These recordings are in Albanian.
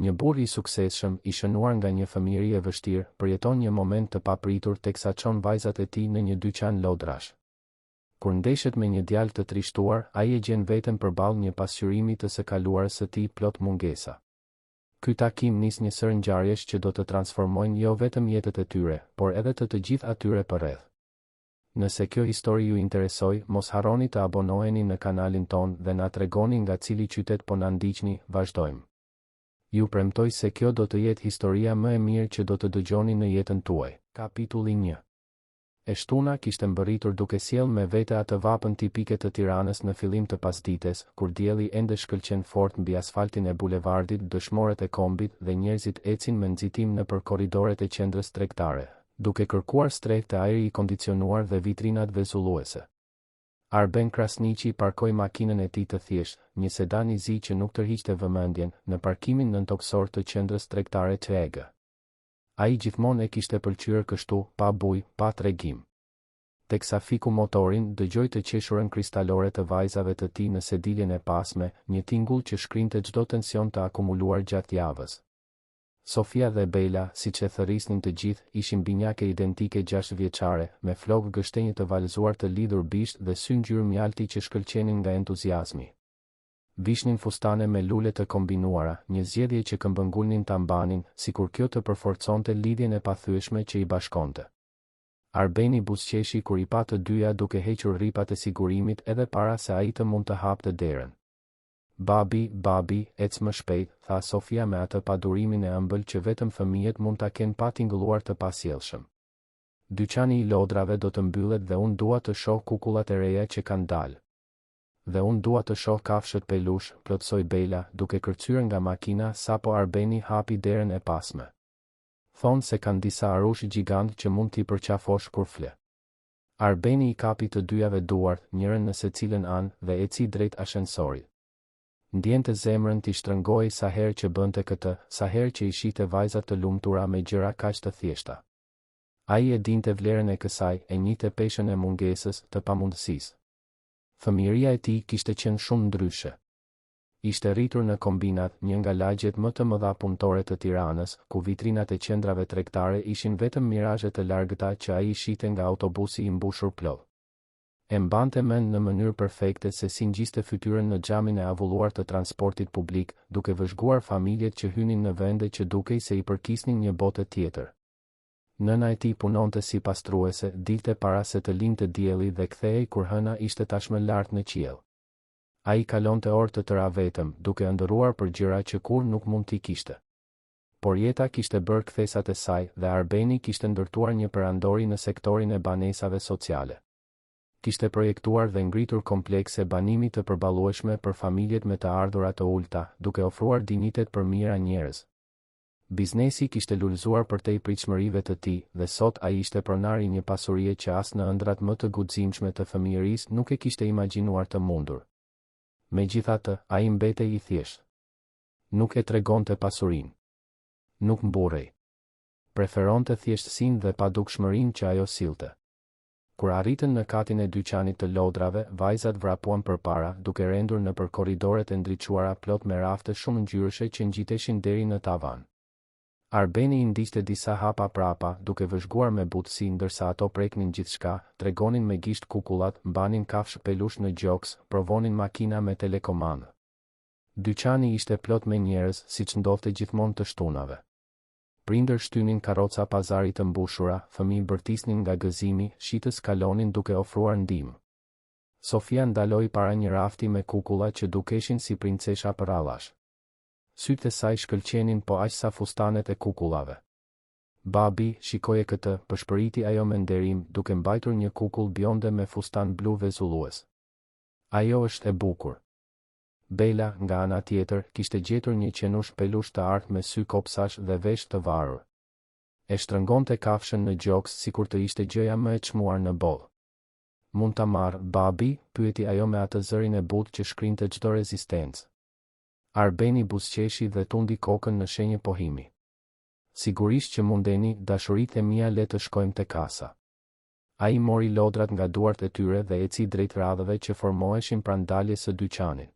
Një burr I suksesshëm, I shënuar nga një familje e vështirë, përjeton një moment të papritur teksa çon vajzat e tij në një dyqan lodrash. Kur ndeshet me një djalë të trishtuar, ai e gjen veten përballë një pasqyrimi të së kaluarës së tij plot mungesa. Ky takim nis një sër ngjarjesh që do të transformojnë jo vetëm jetët e tyre, por edhe të gjithë atyre përreth. Nëse kjo histori ju interesoi, mos harroni të abonoheni në kanalin ton dhe na tregoni nga cili qytet po na ndiqni, vazhdojmë. Ju premtoj se kjo do të jetë historia më e mirë që do të dëgjoni në jetën tuaj. Kapitulli 1. E shtuna kishte mbërritur duke sjell me vete atë vapën tipike të Tiranës në fillim të pasdites, kur dielli ende shkëlqen fort mbi asfaltin e bulevardit, dëshmorët e kombit dhe njerëzit ecin me nxitim nëpër korridoret e qendrës tregtare, duke kërkuar strehtë të ajri I kondicionuar dhe vitrinat vezulluese. Arben Krasniqi parkoi makinën e tij të thjeshtë, një sedan I zi që nuk tërhiqte vëmendjen, në parkimin nëntoksor të qendrës tregtare të Ege. Ai gjithmonë e kishte pëlqyer kështu, pa bujë, pa tregim. Teksa fiku motorin, dëgjoi të qeshurën kristalore të vajzave të tij në sediljen e pasme, një tingull që shkrinte çdo tension të akumuluar gjatë javës. Sofia dhe Bela, siç e thërrisnin të gjithë, ishin binjake identike 6 vjeçare, me flokë gështenjë të valëzuar të lidhur bisht dhe sy ngjyrë mjalti që shkëlqenin nga entuziazmi. Vishnin fustane me lule të kombinuara, një zgjedhje që këmbëngulnin ta mbanin, sikur kjo të përforconte lidhjen e pathyeshme që I bashkonte. Arbeni buzëqeshi kur I pa të dyja duke hequr rripat e sigurimit edhe para se ai të mund të hapte derën. Babi, ec më shpejt, tha Sofia me atë padurimin e ëmbël që vetëm fëmijët mund ta kenë pa tingëlluar të pasjellshëm. Dyqani I lodrave do të mbyllet dhe unë dua të shoh kukullat e reja që kanë dalë. Dhe unë dua të shoh kafshët pelush, plotsoi Bela, duke kërcyer nga makina sapo Arbeni hapi derën e pasme. Thonë se kanë disa arush gjigant që mund t'i përqafosh kur fle. Arbeni I kapi të dyjave duart, njërin në secilën anë, dhe eci drejt ashensorit. Ndjente zemrën t'i shtrëngoi sa herë që bënte këtë, sa herë që I shihte vajzat të lumtura me gjëra kaq të thjeshta. Ai e dinte vlerën e kësaj, e njihte peshën e mungesës, të pamundësisë. Fëmijëria e tij kishte qenë shumë ndryshe. Ishte rritur në kombinat, një nga lagjet më të mëdha punëtore të Tiranës, ku vitrinat e qendrave tregtare ishin vetëm mirazhe të largëta që ai I shihte nga autobusi I mbushur plot. E mbante mend në mënyrë perfekte se si ngjiste fytyrën në xhamin e avulluar të transportit publik, duke vëzhguar familjet që hynin në vende që dukej se I përkisnin një botë tjetër. Nëna e tij punonte si pastruese, dilte para se të linte dielli dhe kthehej kur hëna ishte tashmë lart në qiell. Ai kalonte orë të tëra vetëm, duke ëndërruar për gjëra që kur nuk mund t'i kishte. Por jeta kishte bërë kthesat e saj dhe Arbeni kishte ndërtuar një perandori në sektorin e banesave sociale. Kishte projektuar dhe ngritur komplekse banimi të përballueshme për familjet me të ardhurat të ulta, duke ofruar dinjitet për mijëra njerëz. Biznesi kishte lulëzuar përtej pritshmërive të tij dhe sot ai ishte pronar I një pasurie që as në ëndrat më të guximshme të fëmijërisë nuk e kishte imagjinuar të mundur. Megjithatë, ai mbetej I thjeshtë. Nuk e tregonte pasurinë. Nuk mburrej. Preferonte thjeshtësinë dhe padukshmërinë që ajo sillte. Kur arritën në katin e dyqanit të lodrave, vajzat vrapuan përpara, duke rendur nëpër korridoret e ndriçuara plot me rafte shumë ngjyrëshe që ngjiteshin deri në tavan. Arbeni I ndiqte disa hapa prapa, duke vëzhguar me butësi ndërsa ato preknin gjithçka, tregonin me gisht kukullat, mbanin kafshë pelush në gjoks, provonin makina me telekomandë. Dyqani ishte plot me njerëz, siç ndodhte gjithmonë të shtunave. Prindër shtynin karroca pazarit të mbushura, fëmijë bërtisnin nga gëzimi, shitës kalonin duke ofruar ndihmë. Sofia ndaloi para një rafti me kukulla që dukeshin si princesha përallash. Sytë e saj shkëlqenin po aq sa fustanet e kukullave. Babi, shikoje këtë, përshpëriti ajo me nderim, duke mbajtur një kukull bjonde me fustan blu vezullues. Ajo është e bukur. Bela, nga ana tjetër, kishte gjetur një qenush pelush të artë me sy kopsash dhe vesh të varur. E shtrëngonte kafshën në gjoks sikur të ishte gjëja më e çmuar në botë. Mund ta marr, babi, pyeti ajo me atë zërin e butë që shkrinte çdo rezistencë. Arbeni buzëqeshi dhe tundi kokën në shenjë pohimi. Sigurisht që mundeni, dashuritë e mia, le të shkojmë te kasa. Ai mori lodrat nga duart e tyre dhe eci drejt radhëve që formoheshin pranë daljes së dyqanit.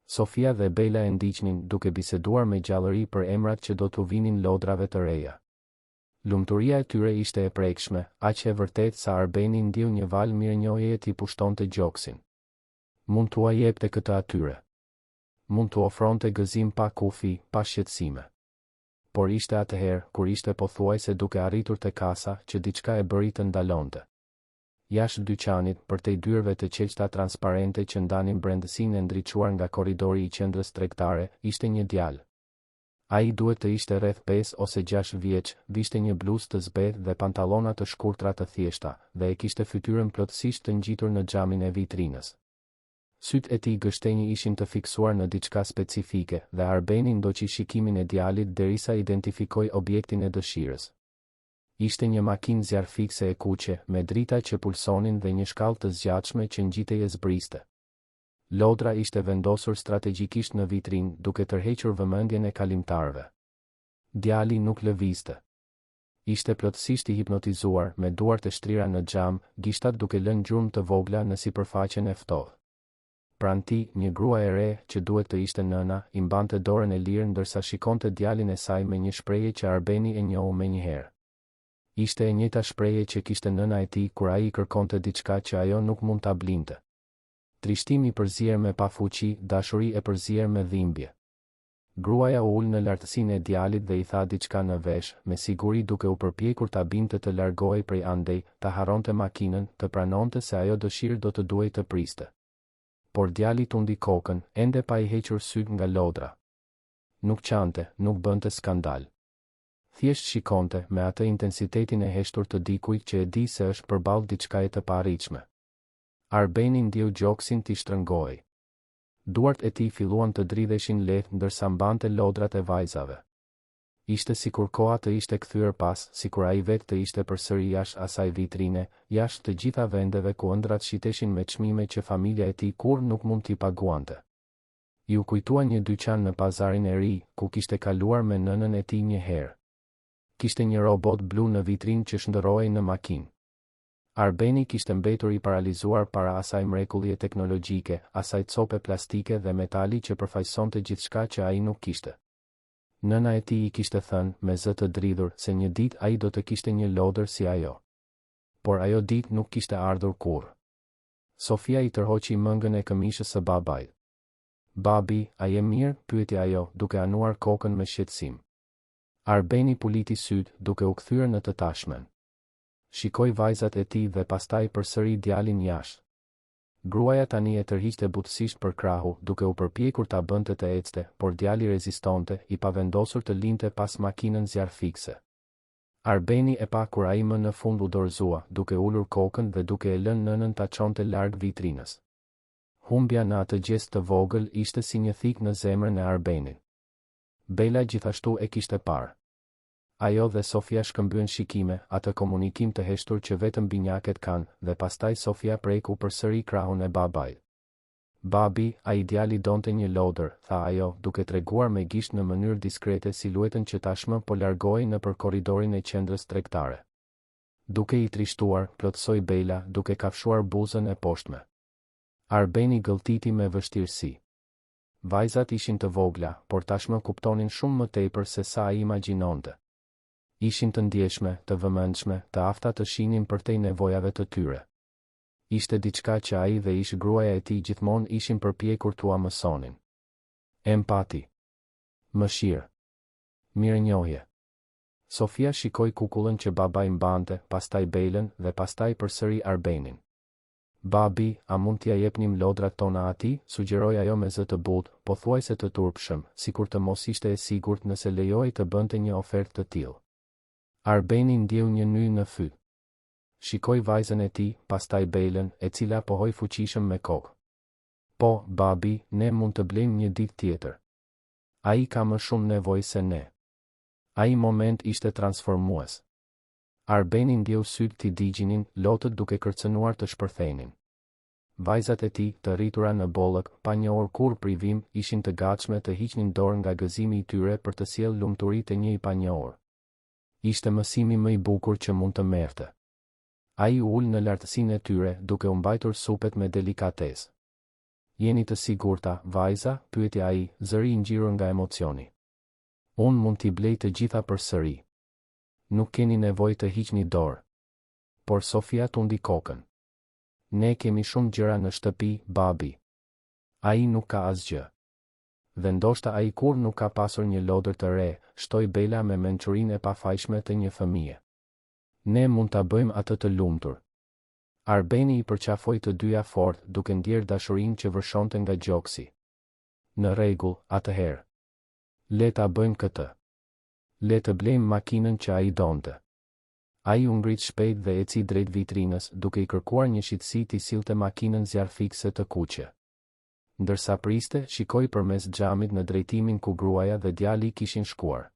Sofia dhe Bela e ndiqnin duke biseduar me gjallëri për emrat që do t'u vinin lodrave të reja. Lumturia e tyre ishte e prekshme, aq e vërtet sa Arbeni ndjeu një val mirënjohjeje t'i pushtonte gjoksin. Mund t'ua jepte këtë atyre. Mund t'u ofronte gëzim pa kufi, pa shqetësime. Por ishte atëherë, kur ishte pothuajse duke arritur te kasa, që diçka e bëri të ndalonte. Jashtë dyqanit, përtej dyrëve të qelçta transparente që ndanin brendësinë e ndriçuar nga korridori i qendrës tregtare, ishte një djalë. Ai duhet të ishte rreth 5 ose 6 vjeç, vishte një bluzë të zbedhë dhe pantallona të shkurtra të thjeshta, dhe e kishte fytyrën plotësisht të ngjitur në xhamin e vitrinës. Sytë e tij gështenjë ishin të fiksuar në diçka specifike, dhe Arbeni ndoqi shikimin e djalit derisa identifikoi objektin e dëshirës. Ishte një makinë zjarfikse e kuqe, me drita që pulsonin dhe një shkallë të zgjatshme që ngjitej e zbriste. Lodra ishte vendosur strategjikisht në vitrinë, duke tërhequr vëmendjen e kalimtarëve. Djali nuk lëvizte. Ishte plotësisht i hipnotizuar, me duart e shtrira në xham, gishtat duke lënë gjurmë të vogla në sipërfaqen e ftohtë. Pranë tij, një grua e re, që duhet të ishte nëna, i mbante dorën e lirë ndërsa shikonte djalin e saj me një shprehje që Arbeni e njohu menjëherë. Ishte e njëjta shprehje që kishte nëna e tij kur ai kërkonte diçka që ajo nuk mund ta blinte. Trishtimi i përzier me pafuqi, dashuri e përzier me dhimbje. Gruaja u ul në lartësinë e djalit dhe i tha diçka në vesh, me siguri duke u përpjekur ta binte të largohej prej andej, ta harronte makinën, të pranonte se ajo dëshirë do të duhej të priste. Por djali tundi kokën, ende pa i hequr syt nga lodra. Nuk qante, nuk bënte skandal. Thjesht shikonte me atë intensitetin e heshtur të dikujt që e di se është përballë diçkaje të paarritshme. Arbeni ndjeu gjoksin t'i shtrëngoi. Duart e tij filluan të dridheshin lehtë ndërsa mbante lodrat e vajzave. Ishte sikur koha të ishte kthyer pas, sikur ai vetë të ishte përsëri jashtë asaj vitrine, jashtë të gjitha vendeve ku ëndrat shiteshin me çmime që familja e tij kurrë nuk mund t'i paguante. Ju kujtua një dyqan në pazarin e ri, ku kishte kaluar me nënën e tij një herë. Kishte një robot blu në vitrinë që shndërrohej në makinë. Arbeni kishte mbetur i paralizuar para asaj mrekullie teknologjike, asaj cope plastike dhe metali që përfaqësonte gjithçka që ai nuk kishte. Nëna e tij i kishte thënë, me zë të dridhur, se një ditë ai do të kishte një lodër si ajo. Por ajo ditë nuk kishte ardhur kurrë. Sofia i tërhoqi mëngën e këmishës së babait. Babi, a je mirë? Pyeti ajo, duke anuar kokën me shqetësim. Arbeni puliti syt, duke u kthyer në të tashmen. Shikoi vajzat e tij dhe pastaj përsëri djalin jashtë. Gruaja tani e tërhiqte butësisht për krahu, duke u përpjekur ta bënte të ecte, por djali rezistonte, i pavendosur të linte pas makinën zjarfikse. Arbeni e pa kur ai më në fund u dorëzua, duke ulur kokën dhe duke e lënë nënën ta çonte larg vitrinës. Humbja në atë gjest të vogël ishte si një thik në zemrën e Arbenit. Bela gjithashtu e kishte parë. Ajo dhe Sofia shkëmbyen shikime, atë komunikim të heshtur që vetëm binjakët kanë, dhe pastaj Sofia preku përsëri krahun e babait. Babi, ai djali donte një lodër, tha ajo, duke treguar me gisht në mënyrë diskrete siluetën që tashmë po largohej nëpër korridorin e qendrës tregtare. Duke i trishtuar, plotësoi Bela, duke kafshuar buzën e poshtme. Arbeni gëlltiti me vështirësi. Vajzat ishin të vogla, por tashmë kuptonin shumë më tepër se sa ai imagjinonte. Ishin të ndjeshme, të vëmendshme, të afta të shihnin përtej nevojave të tyre. Ishte diçka që ai dhe ish gruaja e tij gjithmonë ishin përpjekur t'ua mësonin. Empati. Mëshirë. Mirënjohje. Sofia shikoi kukullën që babai mbante, pastaj Belën dhe pastaj përsëri Arbenin. Babi, a mund t'ja jepnim lodrat tona atij? Sugjeroi ajo me zë të butë, pothuajse të turpshëm, sikur të mos ishte e sigurt nëse lejohej të bënte një ofertë të tillë. Arbeni ndjeu një ny në fyt. Shikoi vajzën e tij, pastaj Belën, e cila pohoi fuqishëm me kokë. Po, babi, ne mund të blejmë një ditë tjetër. Ai ka më shumë nevojë se ne. Ai moment ishte transformues. Arbeni ndjeu syt t'i digjinin, lotët duke kërcënuar të shpërthenin. Vajzat e tij, të rritura në bollëk, pa njohur kurrë privim, ishin të gatshme të hiqnin dorë nga gëzimi i tyre për të sjellë lumturitë e një i panjohur. Ishte mësimi më i bukur që mund të merrte. Ai u ul në lartësinë e tyre, duke u mbajtur supet me delikatesë. Jeni të sigurta, vajza, pyeti ai, zëri i ngjirur nga emocioni. Unë mund t'i blej të gjitha përsëri. Nuk keni nevojë të hiqni dorë. Por Sofia tundi kokën. Ne kemi shumë gjëra në shtëpi, babi. Ai nuk ka asgjë. Dhe ndoshta ai kur nuk ka pasur një lodër të re, shtoi Bela me mençurinë e pafajshme të një fëmije. Ne mund ta bëjmë atë të lumtur. Arbeni i përqafoi të dyja fort, duke ndjerë dashurinë që vërshonte nga gjoksi. Në rregull, atëherë. Le ta bëjmë këtë. Le të blejmë makinën që ai donte. Ai u ngrit shpejt dhe eci drejt vitrinës, duke i kërkuar një shitësi t'i sillte makinën zjarfikse të kuqe. Ndërsa priste, shikoi përmes xhamit në drejtimin ku gruaja dhe djali kishin shkuar.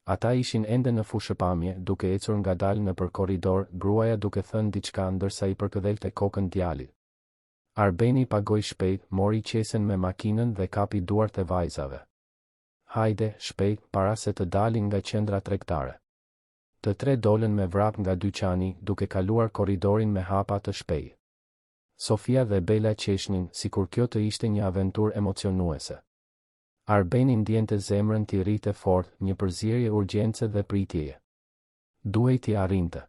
Ata ishin ende në fushëpamje, duke ecur ngadalë nëpër korridor, gruaja duke thënë diçka ndërsa i përkëdhelte kokën djalit. Arbeni pagoi shpejt, mori qesen me makinën dhe kapi duart e vajzave. Hajde, shpejt, para se të dalin nga qendra tregtare. Të tre dolën me vrap nga dyqani, duke kaluar korridorin me hapa të shpejtë. Sofia dhe Bela qeshnin, sikur kjo të ishte një aventurë emocionuese. Arbeni ndjente zemrën t'i rrite fort, një përzierje urgjence dhe pritjeje. Duhej t'i arrinte.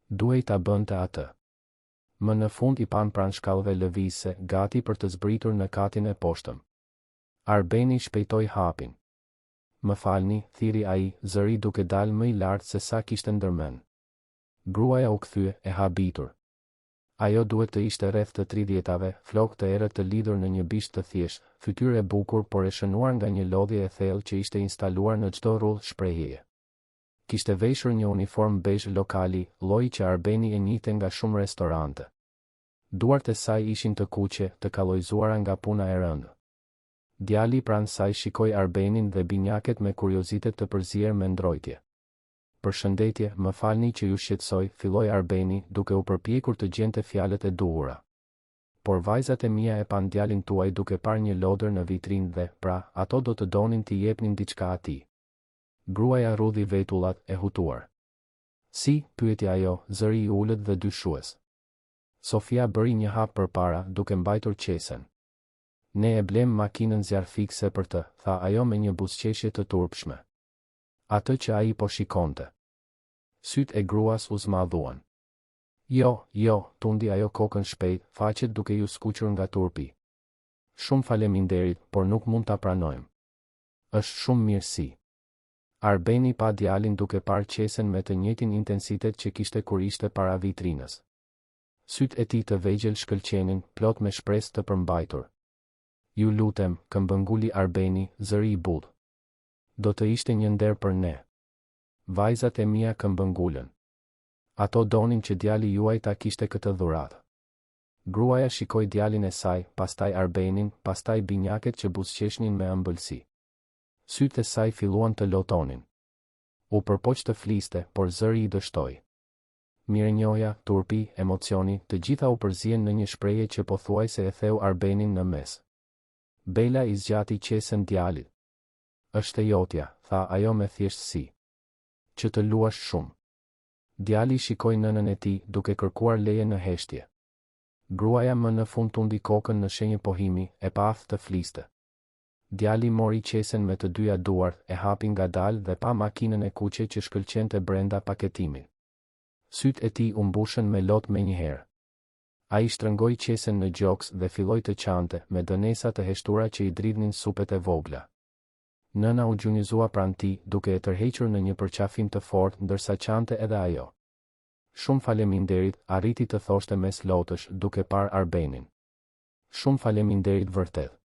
Duhej ta bënte atë. Më në fund i pan pranë shkallëve lëvizse, gati për të zbritur në katin e poshtëm. Arbeni shpejtoi hapin. Më falni, thiri ai, zëri duke dalë më i lartë se sa kishte ndërmend. Gruaja u kthye, e habitur. Ajo duhet të ishte rreth të 30-tave, flokë të errët të lidhur në një bisht të thjeshtë, fytyrë e bukur por e shënuar nga një lodhje e thellë që ishte instaluar në çdo rrullë shprehjeje. Kishte veshur një uniform bezh lokali, lloji që Arbeni e njihte nga shumë restorante. Duart e saj ishin të kuqe, të kallojzuara nga puna e rëndë. Djali pranë saj shikoi Arbenin dhe binjaket me kuriozitet të përzier me ndrojtje. Përshëndetje, më falni që ju shqetësoj, filloi Arbeni, duke u përpjekur të gjente fjalët e duhura. Por vajzat e mia e pan djalin tuaj duke parë një lodër në vitrinë dhe, pra, ato do të donin t'i jepnin diçka atij. Gruaja rudhi vetullat, e hutuar. Si, pyeti ajo, zëri i ulët dhe dyshues. Sofia bëri një hap përpara, duke mbajtur qesen. Ne e blem makinën zjarfikse për të, tha ajo me një buzëqeshje të turpshme. Atë që ai po shikonte. Sytë e gruas u zmadhuan. Jo, tundi ajo kokën shpejt, faqet duke ju skuqur nga turpi. Shumë faleminderit, por nuk mund ta pranojmë. Është shumë mirësi. Arbeni pa djalin duke parë qesen me të njëjtin intensitet që kishte kur ishte para vitrinës. Sytë e tij të vegjël shkëlqenin, plot me shpresë të përmbajtur. Ju lutem, këmbënguli Arbeni, zëri i butë. Do të ishte një nder për ne. Vajzat e mia këmbëngulën. Ato donin që djali juaj ta kishte këtë dhuratë. Gruaja shikoi djalin e saj, pastaj Arbenin, pastaj binjaket që buzëqeshnin me ëmbëlsi. Sytë e saj filluan të lotonin. U përpoq të fliste, por zëri i dështoi. Mirënjohja, turpi, emocioni, të gjitha u përzien në një shprehje që pothuajse e theu Arbenin në mes. Bela i zgjati qesen djalit. Është e jotja, tha ajo me thjeshtësi. Që të luash shumë. Djali shikoi nënën e tij, duke kërkuar leje në heshtje. Gruaja më në fund tundi kokën në shenjë pohimi, e pa aftë të fliste. Djali mori qesen me të dyja duart, e hapi ngadalë dhe pa makinën e kuqe që shkëlqente brenda paketimit. Sytë e tij u mbushën me lot menjëherë. Ai shtrëngoi qesen në gjoks dhe filloi të qante, me dënesa të heshtura që i dridhnin supet e vogla. Nëna u gjunjëzua pranë tij, duke e tërhequr në një përqafim të fortë, ndërsa qante edhe ajo. Shumë faleminderit, arriti të thoshte mes lotësh, duke parë Arbenin. Shumë faleminderit vërtet.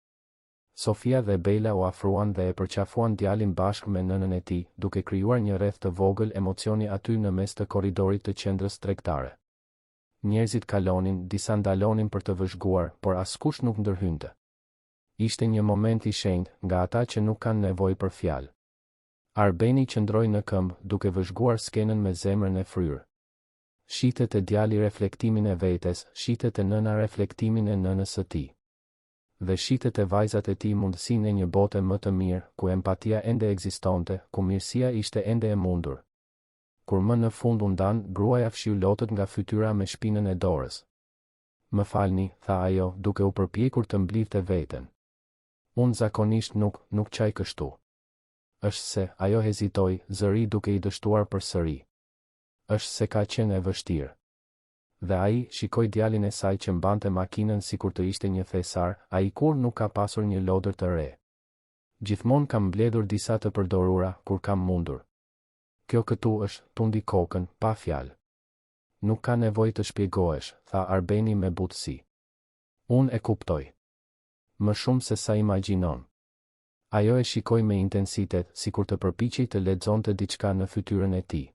Sofia dhe Bela u afruan dhe e përqafuan djalin bashkë me nënën e tij, duke krijuar një rreth të vogël emocioni aty në mes të korridorit të qendrës tregtare. Njerëzit kalonin, disa ndalonin për të vëzhguar, por askush nuk ndërhynte. Ishte një moment i shenjtë, nga ata që nuk kanë nevojë për fjalë. Arbeni qëndroi në këmbë, duke vëzhguar skenën me zemrën e fryrë. Shitet e djali reflektimin e vetes, shitet e nëna reflektimin e nënës së tij. Dhe shitet e vajzat e tij mundësinë e një bote më të mirë, ku empatia ende ekzistonte, ku mirësia ishte ende e mundur. Kur më në fund u ndan, gruaja fshiu lotët nga fytyra me shpinën e dorës. Më falni, tha ajo, duke u përpjekur të mblidhte veten. Unë zakonisht nuk qaj kështu. Është se, ajo hezitoi, zëri duke i dështuar përsëri. Është se ka qenë e vështirë. Dhe ai shikoi djalin e saj që mbante makinën sikur të ishte një thesar, ai kur nuk ka pasur një lodër të re. Gjithmonë kam mbledhur disa të përdorura kur kam mundur. Kjo këtu është, tundi kokën, pa fjalë. Nuk ka nevojë të shpjegohesh, tha Arbeni me butësi. Unë e kuptoj. Më shumë se sa imagjinon. Ajo e shikoi me intensitet, sikur të përpiqej të lexonte diçka në fytyrën e tij.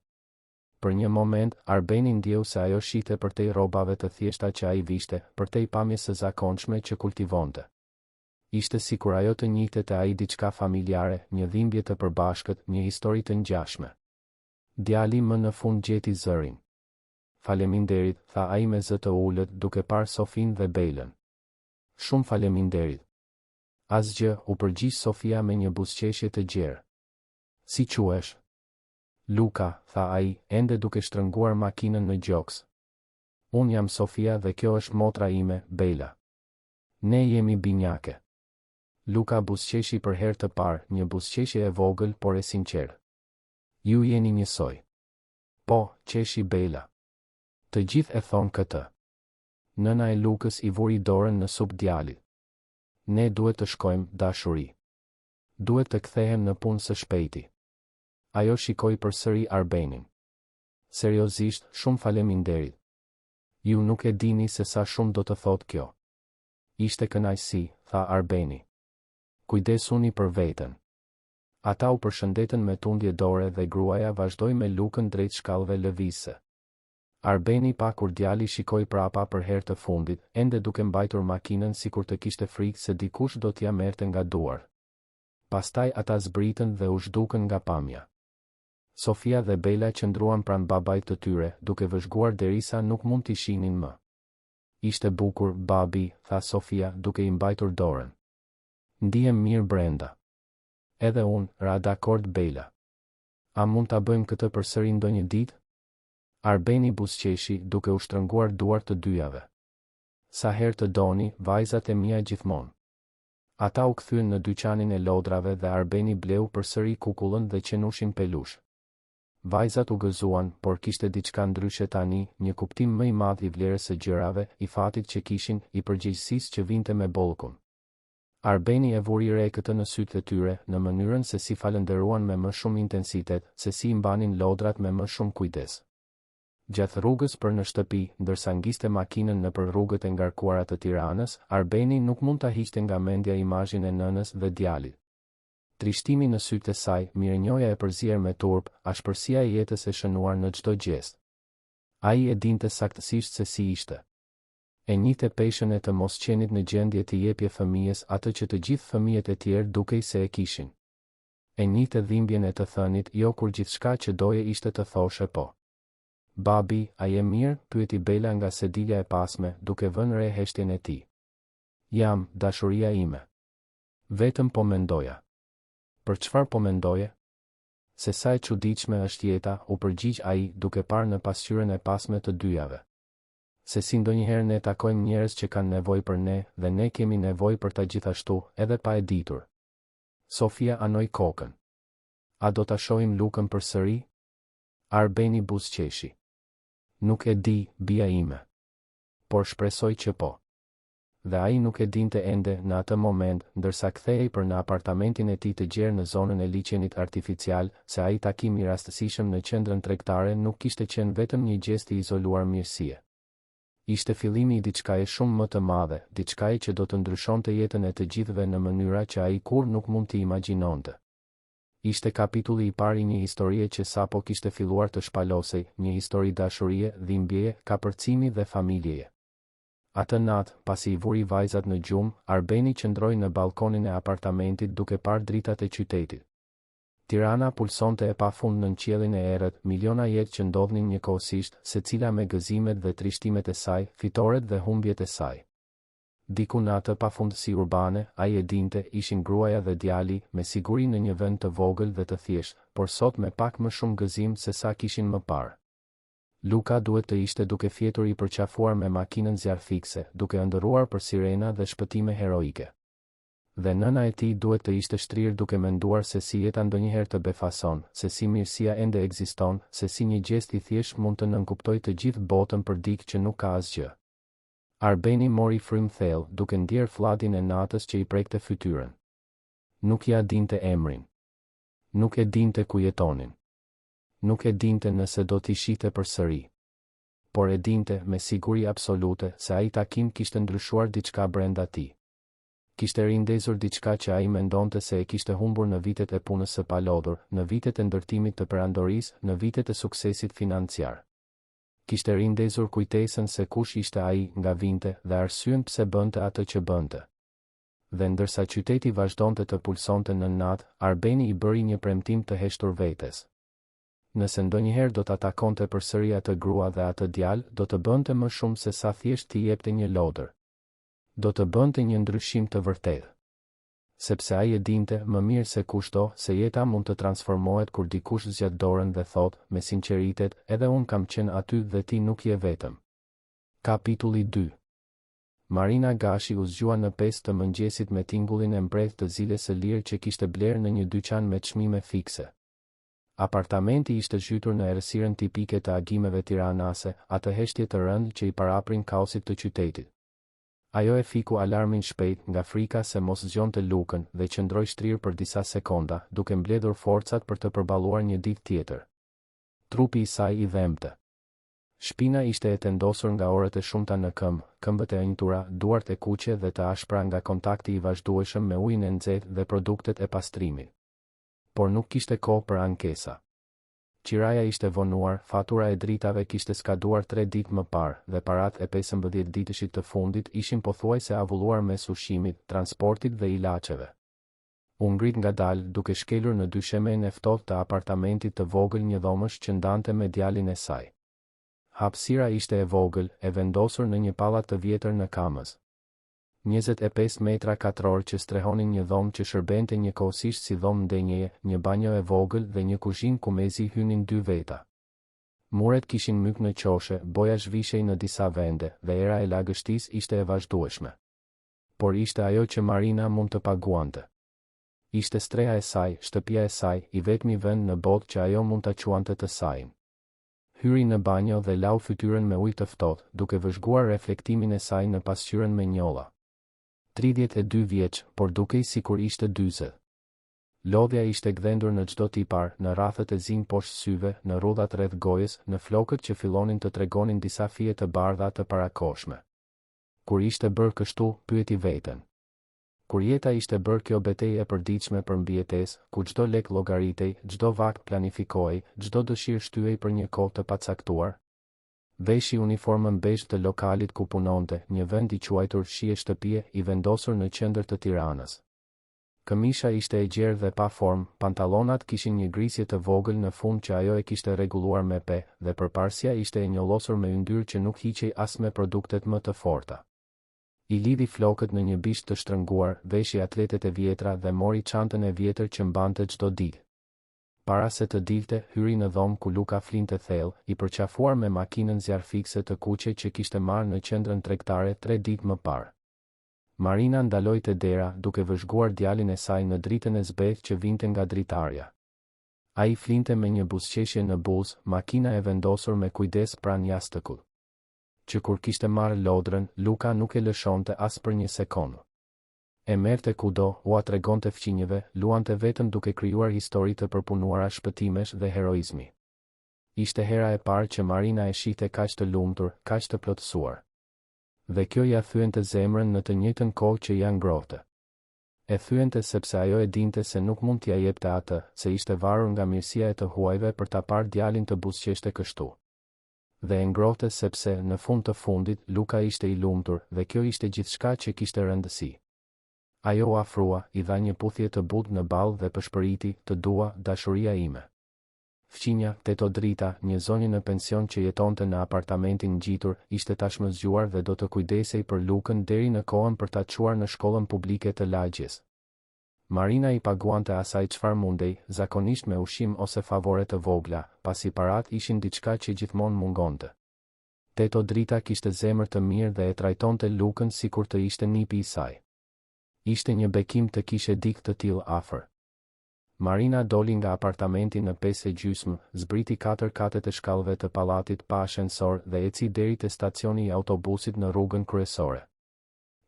Për një moment, Arbeni ndjeu se ajo shite përtej rrobave të thjeshta që ai vishte, përtej pamjes së zakonshme që kultivonte. Ishte sikur ajo të njihte te ai diçka familjare, një dhimbje të përbashkët, një histori të ngjashme. Djali më në fund gjeti zërin. Faleminderit, tha ai me zë të ulët, duke parë Sofin dhe Bejlën. Shumë faleminderit. Asgjë, u përgjigj Sofia me një buzëqeshje të gjerë. Si quhesh? Luka, tha ai, ende duke shtrënguar makinën në gjoks. Unë jam Sofia dhe kjo është motra ime, Bejla. Ne jemi binjake. Luka buzëqeshi për herë të parë, një buzëqeshje e vogël por e sinqertë. Ju jeni njësoj. Po, qeshi Bejla. Të gjithë e thonë këtë. Nëna e Lukës i vuri dorën në supë djalit. Ne duhet të shkojmë, dashuri. Duhet të kthehem në punë së shpejti. Ajo shikoi përsëri Arbenin. Seriozisht, shumë faleminderit. Ju nuk e dini se sa shumë do të thotë kjo. Ishte kënaqësi, tha Arbeni. Kujdesuni për veten. Ata u përshëndetën me tundje dore dhe gruaja vazhdoi me Lukën drejt shkallëve lëvizse. Arbeni pa kur djali shikoi prapa për herë të fundit, ende duke mbajtur makinën sikur të kishte frikë se dikush do t'ia merrte nga duar. Pastaj ata zbritën dhe u zhdukën nga pamja. Sofia dhe Bejla qëndruan pranë babait të tyre, duke vëzhguar derisa nuk mund t'i shihnin më. Ishte bukur, babi, tha Sofia, duke i mbajtur dorën. Ndihem mirë brenda. Edhe unë, ra dakord Bejla. A mund ta bëjmë këtë përsëri ndonjë ditë? Arbeni buzëqeshi, duke u shtrënguar duart të dyjave. Sa herë të doni, vajzat e mia gjithmonë. Ata u kthyen në dyqanin e lodrave dhe Arbeni bleu përsëri kukullën dhe qenushin pelush. Vajzat u gëzuan, por kishte diçka ndryshe tani, një kuptim më i madh i vlerës së gjërave, i fatit që kishin, i përgjegjësisë që vinte me bollkun. Arbeni e vuri re këtë në sytë e tyre, në mënyrën se si falënderuan me më shumë intensitet, se si i mbanin lodrat me më shumë kujdes. Gjatë rrugës për në shtëpi, ndërsa ngiste makinën nëpër rrugët e ngarkuara të Tiranës, Arbeni nuk mund ta hiqte nga mendja imazhin e nënës dhe djalit. Trishtimi në sytë e saj, mirënjohja e përzier me turp, ashpërsia e jetës e shënuar në çdo gjest. Ai e dinte saktësisht se si ishte. E njihte peshën e të mosqenit në gjendje të jepje fëmijës atë që të gjithë fëmijët e tjerë dukej se e kishin. E njihte dhimbjen e të thënit, jo kur gjithçka që doje ishte të thoshe po. Babi, a je mirë? Pyeti Bejla nga sedilja e pasme, duke vënë re heshtjen e tij. Jam, dashuria ime. Vetëm po mendoja. Për çfarë po mendoje? Se sa e çuditshme është jeta, u përgjigj ai, duke parë në pasqyrën e pasme të dyjave. Se si ndonjëherë ne takojmë njerëz që kanë nevojë për ne, dhe ne kemi nevojë për ta gjithashtu, edhe pa e ditur. Sofia anoi kokën. A do ta shohim Lukën përsëri? Arbeni buzëqeshi. Nuk e di, bia ime. Por shpresoj që po. Dhe ai nuk e dinte ende në atë moment, ndërsa kthehej për në apartamentin e tij të gjerë në zonën e liçenit artificial, se ai takim i rastësishëm në qendrën tregtare nuk kishte qenë vetëm një gjest i izoluar mirësie. Ishte fillimi i diçkaje shumë më të madhe, diçkaje që do të ndryshonte jetën e të gjithëve në mënyra që ai kur nuk mund t'i imagjinonte. Ishte kapitulli i parë i një historie që sapo kishte filluar të shpalosej, një histori dashurie, dhimbjeje, kapërcimi dhe familjeje. Atë natë, pasi i vuri vajzat në gjumë, Arbeni qëndroi në balkonin e apartamentit duke parë dritat e qytetit. Tirana pulsonte e pafund nën qiellin e errët, miliona jetë që ndodhnin njëkohësisht, secila me gëzimet dhe trishtimet e saj, fitoret dhe humbjet e saj. Diku në atë pafundësi urbane, ai e dinte, ishin gruaja dhe djali, me siguri në një vend të vogël dhe të thjeshtë, por sot me pak më shumë gëzim se sa kishin më parë. Luka duhet të ishte duke fjetur i përqafuar me makinën zjarfikse, duke ëndërruar për sirena dhe shpëtime heroike. Dhe nëna e tij duhet të ishte shtrirë duke menduar se si jeta ndonjëherë të befason, se si mirësia ende ekziston, se si një gjest i thjesht mund të nënkuptojë të gjithë botën për dikë që nuk ka asgjë. Arbeni mori frymë thellë, duke ndjer fllatin e natës që i prekte fytyrën. Nuk ja dinte emrin. Nuk e dinte ku jetonin. Nuk e dinte nëse do t'i shihte përsëri. Por e dinte me siguri absolute se ai takim kishte ndryshuar diçka brenda tij. Kishte rindezur diçka që ai mendonte se e kishte humbur në vitet e punës së palodhur, në vitet e ndërtimit të perandorisë, në vitet e suksesit financiar. Kishte rindezur kujtesën se kush ishte ai nga vinte dhe arsyen pse bënte atë që bënte. Dhe ndërsa qyteti vazhdonte të pulsonte në natë, Arbeni i bëri një premtim të heshtur vetes. Nëse ndonjëherë do ta takonte përsëri atë grua dhe atë djalë, do të bënte më shumë se sa thjesht t'i jepte një lodër. Do të bënte një ndryshim të vërtetë. Sepse ai e dinte më mirë se kushdo se jeta mund të transformohet kur dikush zgjat dorën dhe thot, me sinqeritet, edhe unë kam qenë aty dhe ti nuk je vetëm. Kapitulli 2. Marina Gashi u zgjua në 5 të mëngjesit me tingullin e mbredh të ziles së lirë që kishte blerë në një dyqan me çmime fikse. Apartamenti ishte zhytur në errësirën tipike të agimeve tiranase, atë heshtje të rëndë që i paraprin kaosit të qytetit. Ajo e fiku alarmin shpejt nga frika se mos zgjonte lukën dhe qëndroi shtrirë për disa sekonda, duke mbledhur forcat për të përballuar një ditë tjetër. Trupi i saj i dhemte. Shpina ishte e tendosur nga orët e shumta në këmbë, këmbët e ënjtura, duart e kuqe dhe të ashpra nga kontakti i vazhdueshëm me ujin e nxehtë dhe produktet e pastrimit. Por nuk kishte kohë për ankesa. Qiraja ishte vonuar, fatura e dritave kishte skaduar 3 ditë më parë dhe paratë e 15 ditëshit të fundit ishin pothuajse avulluar mes ushqimit, transportit dhe ilaçeve. U ngrit ngadalë duke shkelur në dyshemen e ftohtë të apartamentit të vogël një dhomësh që ndante me djalin e saj. Hapësira ishte e vogël, e vendosur në një pallat të vjetër në Kamës. 25 metra katror që strehonin një dhomë që shërbente njëkohësisht si dhomë ndenjeje, një banjo e vogël dhe një kuzhinë ku mezi hynin 2 veta. Muret kishin myk në qoshe, boja zhvishej në disa vende dhe era e lagështisë ishte e vazhdueshme. Por ishte ajo që Marina mund të paguante. Ishte streha e saj, shtëpia e saj, i vetmi vend në botë që ajo mund ta quante të sajin. Hyri në banjo dhe lau fytyrën me ujë të ftohtë, duke vëzhguar reflektimin e saj në pasqyrën me njolla. 32 vjeç, por dukej sikur ishte 40. Lodhja ishte gdhendur në çdo tipar, në rrathët e zinj poshtë syve, në rrudhat rreth gojës, në flokët që fillonin të tregonin disa fije të bardha të parakoshme. Kur ishte bërë kështu, pyeti veten. Kur jeta ishte bërë kjo betejë e përditshme për mbijetesë, ku çdo lek llogaritej, çdo vakt planifikohej, çdo dëshirë shtyhej për një kohë të pacaktuar. Veshi uniformën bezh të lokalit ku punonte, një vend i quajtur shije shtëpie, i vendosur në qendër të Tiranës. Këmisha ishte e gjerë dhe pa formë, pantallonat kishin një grisje të vogël në fund që ajo e kishte rregulluar me pe, dhe përparsja ishte e njollosur me yndyrë që nuk hiqej as me produktet më të forta. I lidhi flokët në një bisht të shtrënguar, veshi atletet e vjetra dhe mori çantën e vjetër që mbante çdo ditë. Para se të dilte, hyri në dhomë ku Luka flinte thellë, i përqafuar me makinën zjarfikse të kuqe që kishte marrë në qendrën tregtare 3 ditë më parë. Marina ndaloi te dera, duke vëzhguar djalin e saj në dritën e zbeth që vinte nga dritarja. Ai flinte me një buzëqeshje në buzë, makina e vendosur me kujdes pranë jashtëkut. Që kur kishte marrë lodrën, Luka nuk e lëshonte as për një sekondë. E merrte kudo, ua tregonte fqinjeve, luante vetëm duke krijuar histori të përpunuara shpëtimesh dhe heroizmi. Ishte hera e parë që Marina e shihte kaq të lumtur, kaq të plotësuar. Dhe kjo ja thyente zemrën në të njëjtën kohë që ja ngrohte. E thyente sepse ajo e dinte se nuk mund t'ia jepte atë, se ishte varur nga mirësia e të huajve për ta parë djalin të buzëqeshte kështu. Dhe e ngrohte sepse, në fund të fundit, Luka ishte i lumtur, dhe kjo ishte gjithçka që kishte rëndësi. Ajo u afrua, i dha një puthje të butë në ballë dhe pëshpëriti, të dua, dashuria ime. Fqinja, Teto Drita, një zonjë në pension që jetonte në apartamentin ngjitur, ishte tashmë zgjuar dhe do të kujdesej për Lukën deri në kohën për ta çuar në shkollën publike të lagjes. Marina i paguante asaj çfarë mundej, zakonisht me ushqim ose favore të vogla, pasi parat ishin diçka që gjithmonë mungonte. Teto Drita kishte zemër të mirë dhe e trajtonte Lukën sikur të ishte nipi i saj. Ishte një bekim të kishe dikë të tillë afër. Marina doli nga apartamenti në 5:30, zbriti 4 katet e shkallëve të pallatit pa ashensor dhe eci deri te stacioni i autobusit në rrugën kryesore.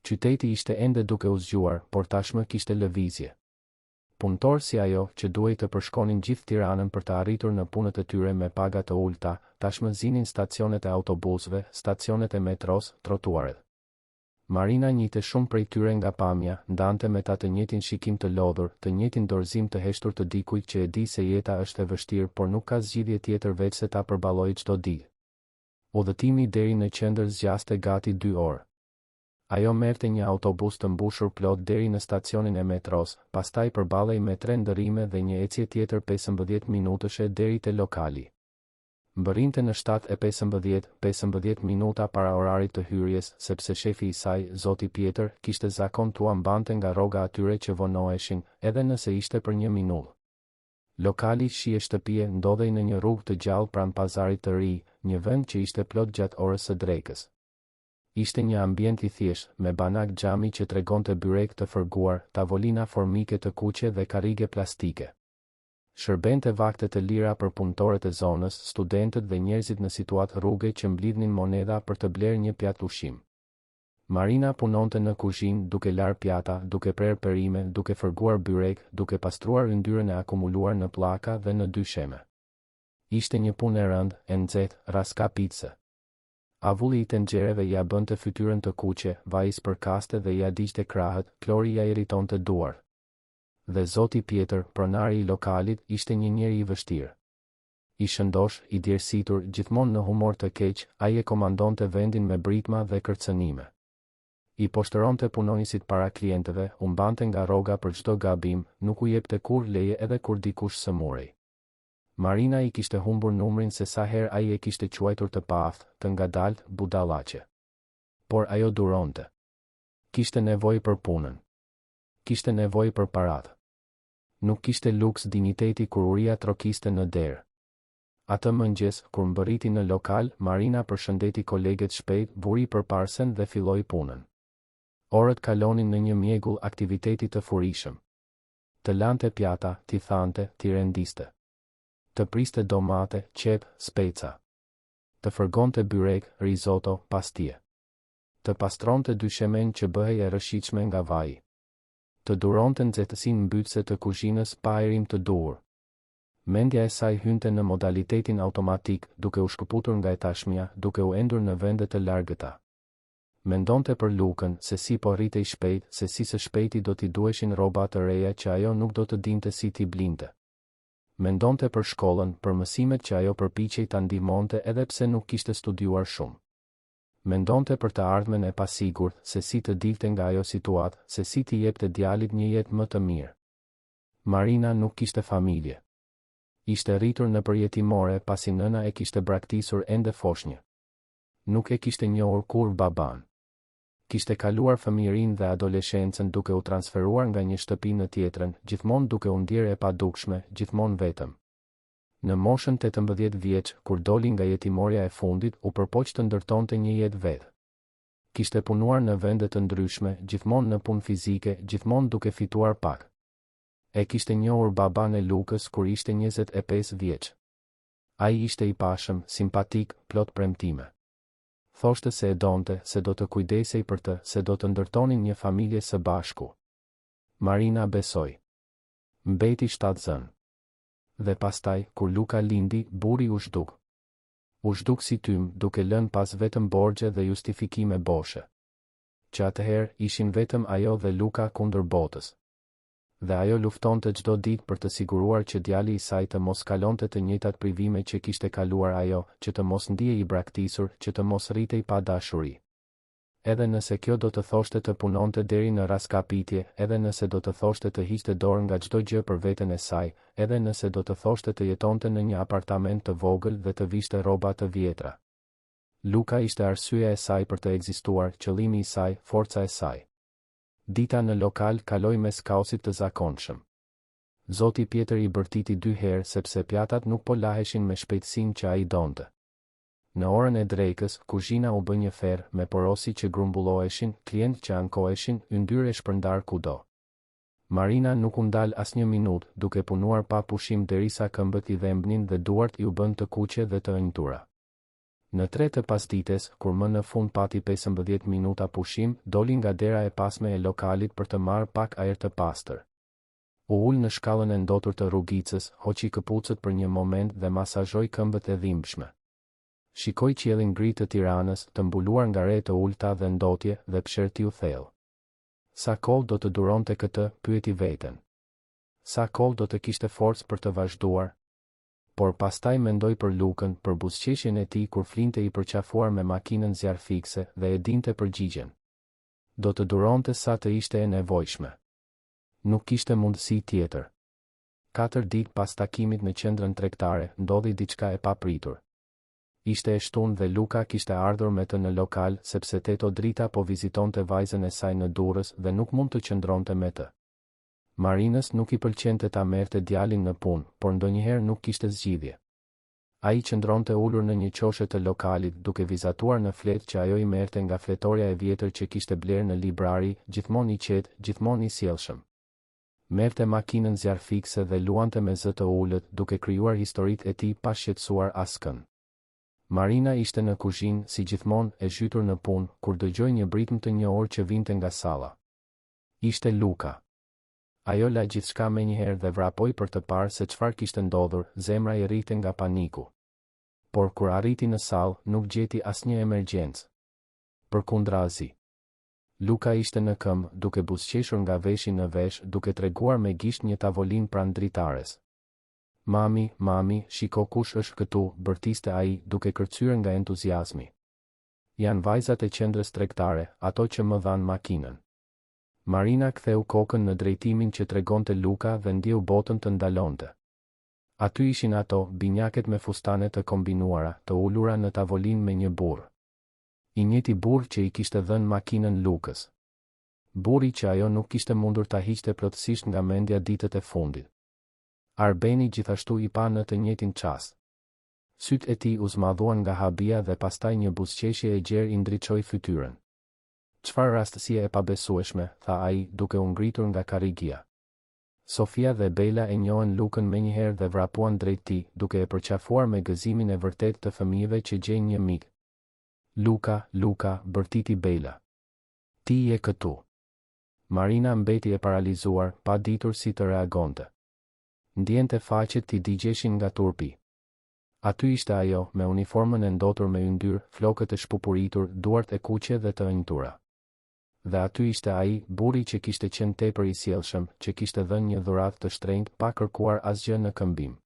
Qyteti ishte ende duke u zgjuar, por tashmë kishte lëvizje. Punëtorë si ajo, që duhej të përshkonin gjithë Tiranën për të arritur në punët e tyre me paga të ulta, tashmë zinin stacionet e autobusëve, stacionet e metros, trotuaret. Marina njihte shumë prej tyre nga pamja, ndante me ta të njëjtin shikim të lodhur, të njëjtin dorëzim të heshtur të dikujt që e di se jeta është e vështirë, por nuk ka zgjidhje tjetër veç se ta përballojë çdo ditë. Udhëtimi deri në qendër zgjaste gati 2 orë. Ajo merrte një autobus të mbushur plot deri në stacionin e metros, pastaj përballej me 3 ndërrime dhe një ecje tjetër 15 minutëshe deri te lokali. Mbërrinte në 7:15 minuta para orarit të hyrjes, sepse shefi i saj, zoti Pjetër, kishte zakon tua mbante nga rroga atyre që vonoheshin, edhe nëse ishte për 1 minutë. Lokali Shije Shtëpie ndodhej në një rrugë të gjallë pranë pazarit të ri, një vend që ishte plot gjatë orës së drekës. Ishte një ambient i thjeshtë, me banak xhami që tregonte byrek të fërguar, tavolina formike të kuqe dhe karrige plastike. Shërbente vakte të lira për punëtorët e zonës, studentët dhe njerëzit në situatë rruge që mblidhnin monedha për të blerë një pjatë ushqim. Marina punonte në kuzhinë, duke larë pjata, duke prerë perime, duke fërguar byrek, duke pastruar yndyrën e akumuluar në pllaka dhe në dysheme. Ishte një punë e rëndë, e nxehtë, raska pice. Avulli i tenxhereve ja bënte fytyrën të kuqe, vaj spërkaste dhe ja diqte krahët, klori ja irritonte duart. Dhe zoti Pjetër, pronari i lokalit, ishte një njeri i vështirë. I shëndosh, i djersitur, gjithmonë në humor të keq, ai e komandonte vendin me britma dhe kërcënime. I poshtëronte punonjësit para klientëve, u mbante nga rroga për çdo gabim, nuk u jepte kur leje edhe kur dikush sëmurej. Marina i kishte humbur numrin se sa herë ai e kishte quajtur të paaftë, të ngadalt, budallaqe. Por ajo duronte. Kishte nevojë për punën. Kishte nevojë për paratë. Nuk kishte luks dinjiteti kur uria trokiste në derë. Atë mëngjes, kur mbërriti në lokal, Marina përshëndeti koleget shpejt, buri përparsen dhe filloi punën. Orët kalonin në një mjegull aktiviteti të furishëm. Të lante pjata, t'i thante, t'i rendiste. Të priste domate, qep, speca. Të fërgonte byrek, risotto, pastije. Të pastronte dyshemen që bëhej e rëshiqme nga vaji. Të duronte nxehtësinë mbytëse të kuzhinës pa ajrim të duhur. Mendja e saj hynte në modalitetin automatik, duke u shkëputur nga e tashmja, duke u endur në vende të largëta. Mendonte për Lukën, se si po rritej shpejt, se si së shpejti do t'i duheshin rroba të reja që ajo nuk do të dinte si t'i blinte. Mendonte për shkollën, për mësimet që ajo përpiqej ta ndihmonte edhe pse nuk kishte studiuar shumë. Mendonte për të ardhmen e pasigurt, se si të dilte nga ajo situatë, se si t'i jepte djalit një jetë më të mirë. Marina nuk kishte familje. Ishte rritur në përjetimore pasi nëna e kishte braktisur ende foshnjë. Nuk e kishte njohur kur baban. Kishte kaluar fëmijërinë dhe adoleshencën duke u transferuar nga një shtëpi në tjetrën, gjithmonë duke u ndjerë e padukshme, gjithmonë vetëm. Në moshën 18 vjeç, kur doli nga jetimorja e fundit, u përpoq të ndërtonte një jetë vetë. Kishte punuar në vende të ndryshme, gjithmonë në punë fizike, gjithmonë duke fituar pak. E kishte njohur baban e Lukës kur ishte 25 vjeç. Ai ishte i pashëm, simpatik, plot premtime. Thoshte se e donte, se do të kujdesej për të, se do të ndërtonin një familje së bashku. Marina besoi. Mbeti shtatzën. Dhe pastaj, kur Luka lindi, buri u zhduk. U zhduk si tym, duke lënë pas vetëm borxhe dhe justifikime boshe. Që atëherë ishin vetëm ajo dhe Luka kundër botës. Dhe ajo luftonte çdo ditë për të siguruar që djali i saj të mos kalonte të njëjtat privime që kishte kaluar ajo, që të mos ndihej i braktisur, që të mos rritej pa dashuri. Edhe nëse kjo do të thoshte të punonte deri në raskapitje, edhe nëse do të thoshte të hiqte dorë nga çdo gjë për veten e saj, edhe nëse do të thoshte të jetonte në një apartament të vogël dhe të vishte rroba të vjetra. Luka ishte arsyeja e saj për të ekzistuar, qëllimi i saj, forca e saj. Dita në lokal kaloi mes kaosit të zakonshëm. Zoti Pjetër i bërtiti 2 herë sepse pjatat nuk po laheshin me shpejtësinë që ai donte. Në orën e drekës, kuzhina u bë një ferr me porosi që grumbulloheshin, klientë që ankoheshin, yndyrë e shpërndar kudo. Marina nuk u ndal asnjë minutë, duke punuar pa pushim derisa këmbët i dhembnin dhe duart i u bën të kuqe dhe të ënjtura. Në 3 të pasdites, kur më në fund pati 15 minuta pushim, doli nga dera e pasme e lokalit për të marrë pak ajër të pastër. U ul në shkallën e ndotur të rrugicës, hoqi këpucët për një moment dhe masazhoi këmbët e dhimbshme. Shikoi qiellin gri të Tiranës, të mbuluar nga re të ulta dhe ndotje, dhe pshertiu thellë. Sa kohë do të duronte këtë, pyeti veten. Sa kohë do të kishte forcë për të vazhduar? Por pastaj mendoi për Lukën, për buzëqeshjen e tij kur flinte i përqafuar me makinën zjarfikse dhe e dinte përgjigjen. Do të duronte sa të ishte e nevojshme. Nuk kishte mundësi tjetër. 4 ditë pas takimit në qendrën tregtare, ndodhi diçka e papritur. Ishte e shtunë dhe Luka kishte ardhur me të në lokal sepse Teto Drita po vizitonte vajzën e saj në Durrës dhe nuk mund të qëndronte me të. Marinës nuk i pëlqente ta merrte djalin në punë, por ndonjëherë nuk kishte zgjidhje. Ai qëndronte ulur në një qoshe të lokalit, duke vizatuar në fletë që ajo i merrte nga fletoria e vjetër që kishte blerë në librari, gjithmonë i qetë, gjithmonë i sjellshëm. Merrte makinën zjarfikse dhe luante me zë të ulët, duke krijuar historitë e tij pa shqetësuar askën. Marina ishte në kuzhinë, si gjithmonë, e zhytur në punë, kur dëgjoi një britm të njohur që vinte nga salla. Ishte Luka. Ajo la gjithçka menjëherë dhe vrapoi për të parë se çfarë kishte ndodhur, zemra i rrite nga paniku. Por kur arriti në sallë, nuk gjeti asnjë emergjencë. Përkundrazi, Luka ishte në këmbë, duke buzëqeshur nga veshi në vesh, duke treguar me gisht një tavolinë pranë dritares. Mami, mami, shiko kush është këtu, bërtiste ai, duke kërcyer nga entuziazmi. Janë vajzat e qendrës tregtare, ato që më dhanë makinën. Marina ktheu kokën në drejtimin që tregonte Luka dhe ndjeu botën të ndalonte. Aty ishin ato, binjaket me fustane të kombinuara, të ulura në tavolinë me një burr. I njëjti burr që i kishte dhënë makinën Lukës. Burri që ajo nuk kishte mundur ta hiqte plotësisht nga mendja ditët e fundit. Arbeni gjithashtu i pa në të njëjtin çast. Sytë e tij u zmadhuan nga habia dhe pastaj një buzëqeshje e gjerë i ndriçoi fytyrën. Çfarë rastësie e pabesueshme, tha ai, duke u ngritur nga karrigia. Sofia dhe Bela e njohën Lukën menjëherë dhe vrapuan drejt tij, duke e përqafuar me gëzimin e vërtet të fëmijëve që gjejnë një mik. Luka, Luka, bërtiti Bela. Ti je këtu. Marina mbeti e paralizuar, pa ditur si të reagonte. Ndjente faqet t'i digjeshin nga turpi. Aty ishte ajo, me uniformën e ndotur me yndyrë, flokët e shpupuritur, duart e kuqe dhe të ënjtura. Dhe aty ishte ai, burri që kishte qenë tepër i sjellshëm, që kishte dhënë një dhuratë të shtrenjtë pa kërkuar asgjë në këmbim.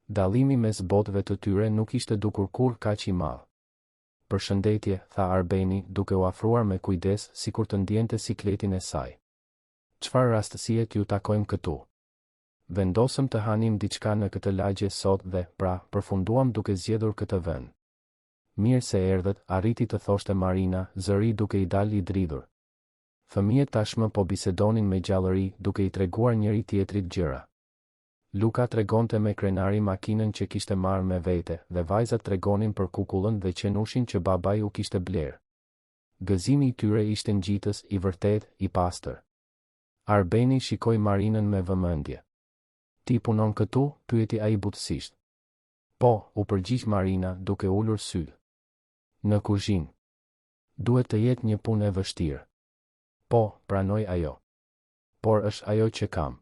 Dallimi mes botëve të tyre nuk ishte dukur kur kaq i madh. Përshëndetje, tha Arbeni, duke u afruar me kujdes, sikur të ndjente sikletin e saj. Çfarë rastësie t'ju takojmë këtu? Vendosëm të hanim diçka në këtë lagje sot dhe, pra, përfunduam duke zgjedhur këtë vend. Mirë se erdhët, arriti të thoshte Marina, zëri duke i dalë i dridhur. Fëmijët tashmë po bisedonin me gjallëri, duke i treguar njëri tjetrit gjëra. Luka tregonte me krenari makinën që kishte marrë me vete, dhe vajzat tregonin për kukullën dhe qenushin që babai u kishte blerë. Gëzimi i tyre ishte ngjitës, i vërtet, i pastër. Arbeni shikoi Marinën me vëmendje. Ti punon këtu? Pyeti ai butësisht. Po, u përgjigj Marina, duke ulur sy. Në kuzhinë. Duhet të jetë një punë e vështirë. Po, pranoi ajo. Por është ajo që kam.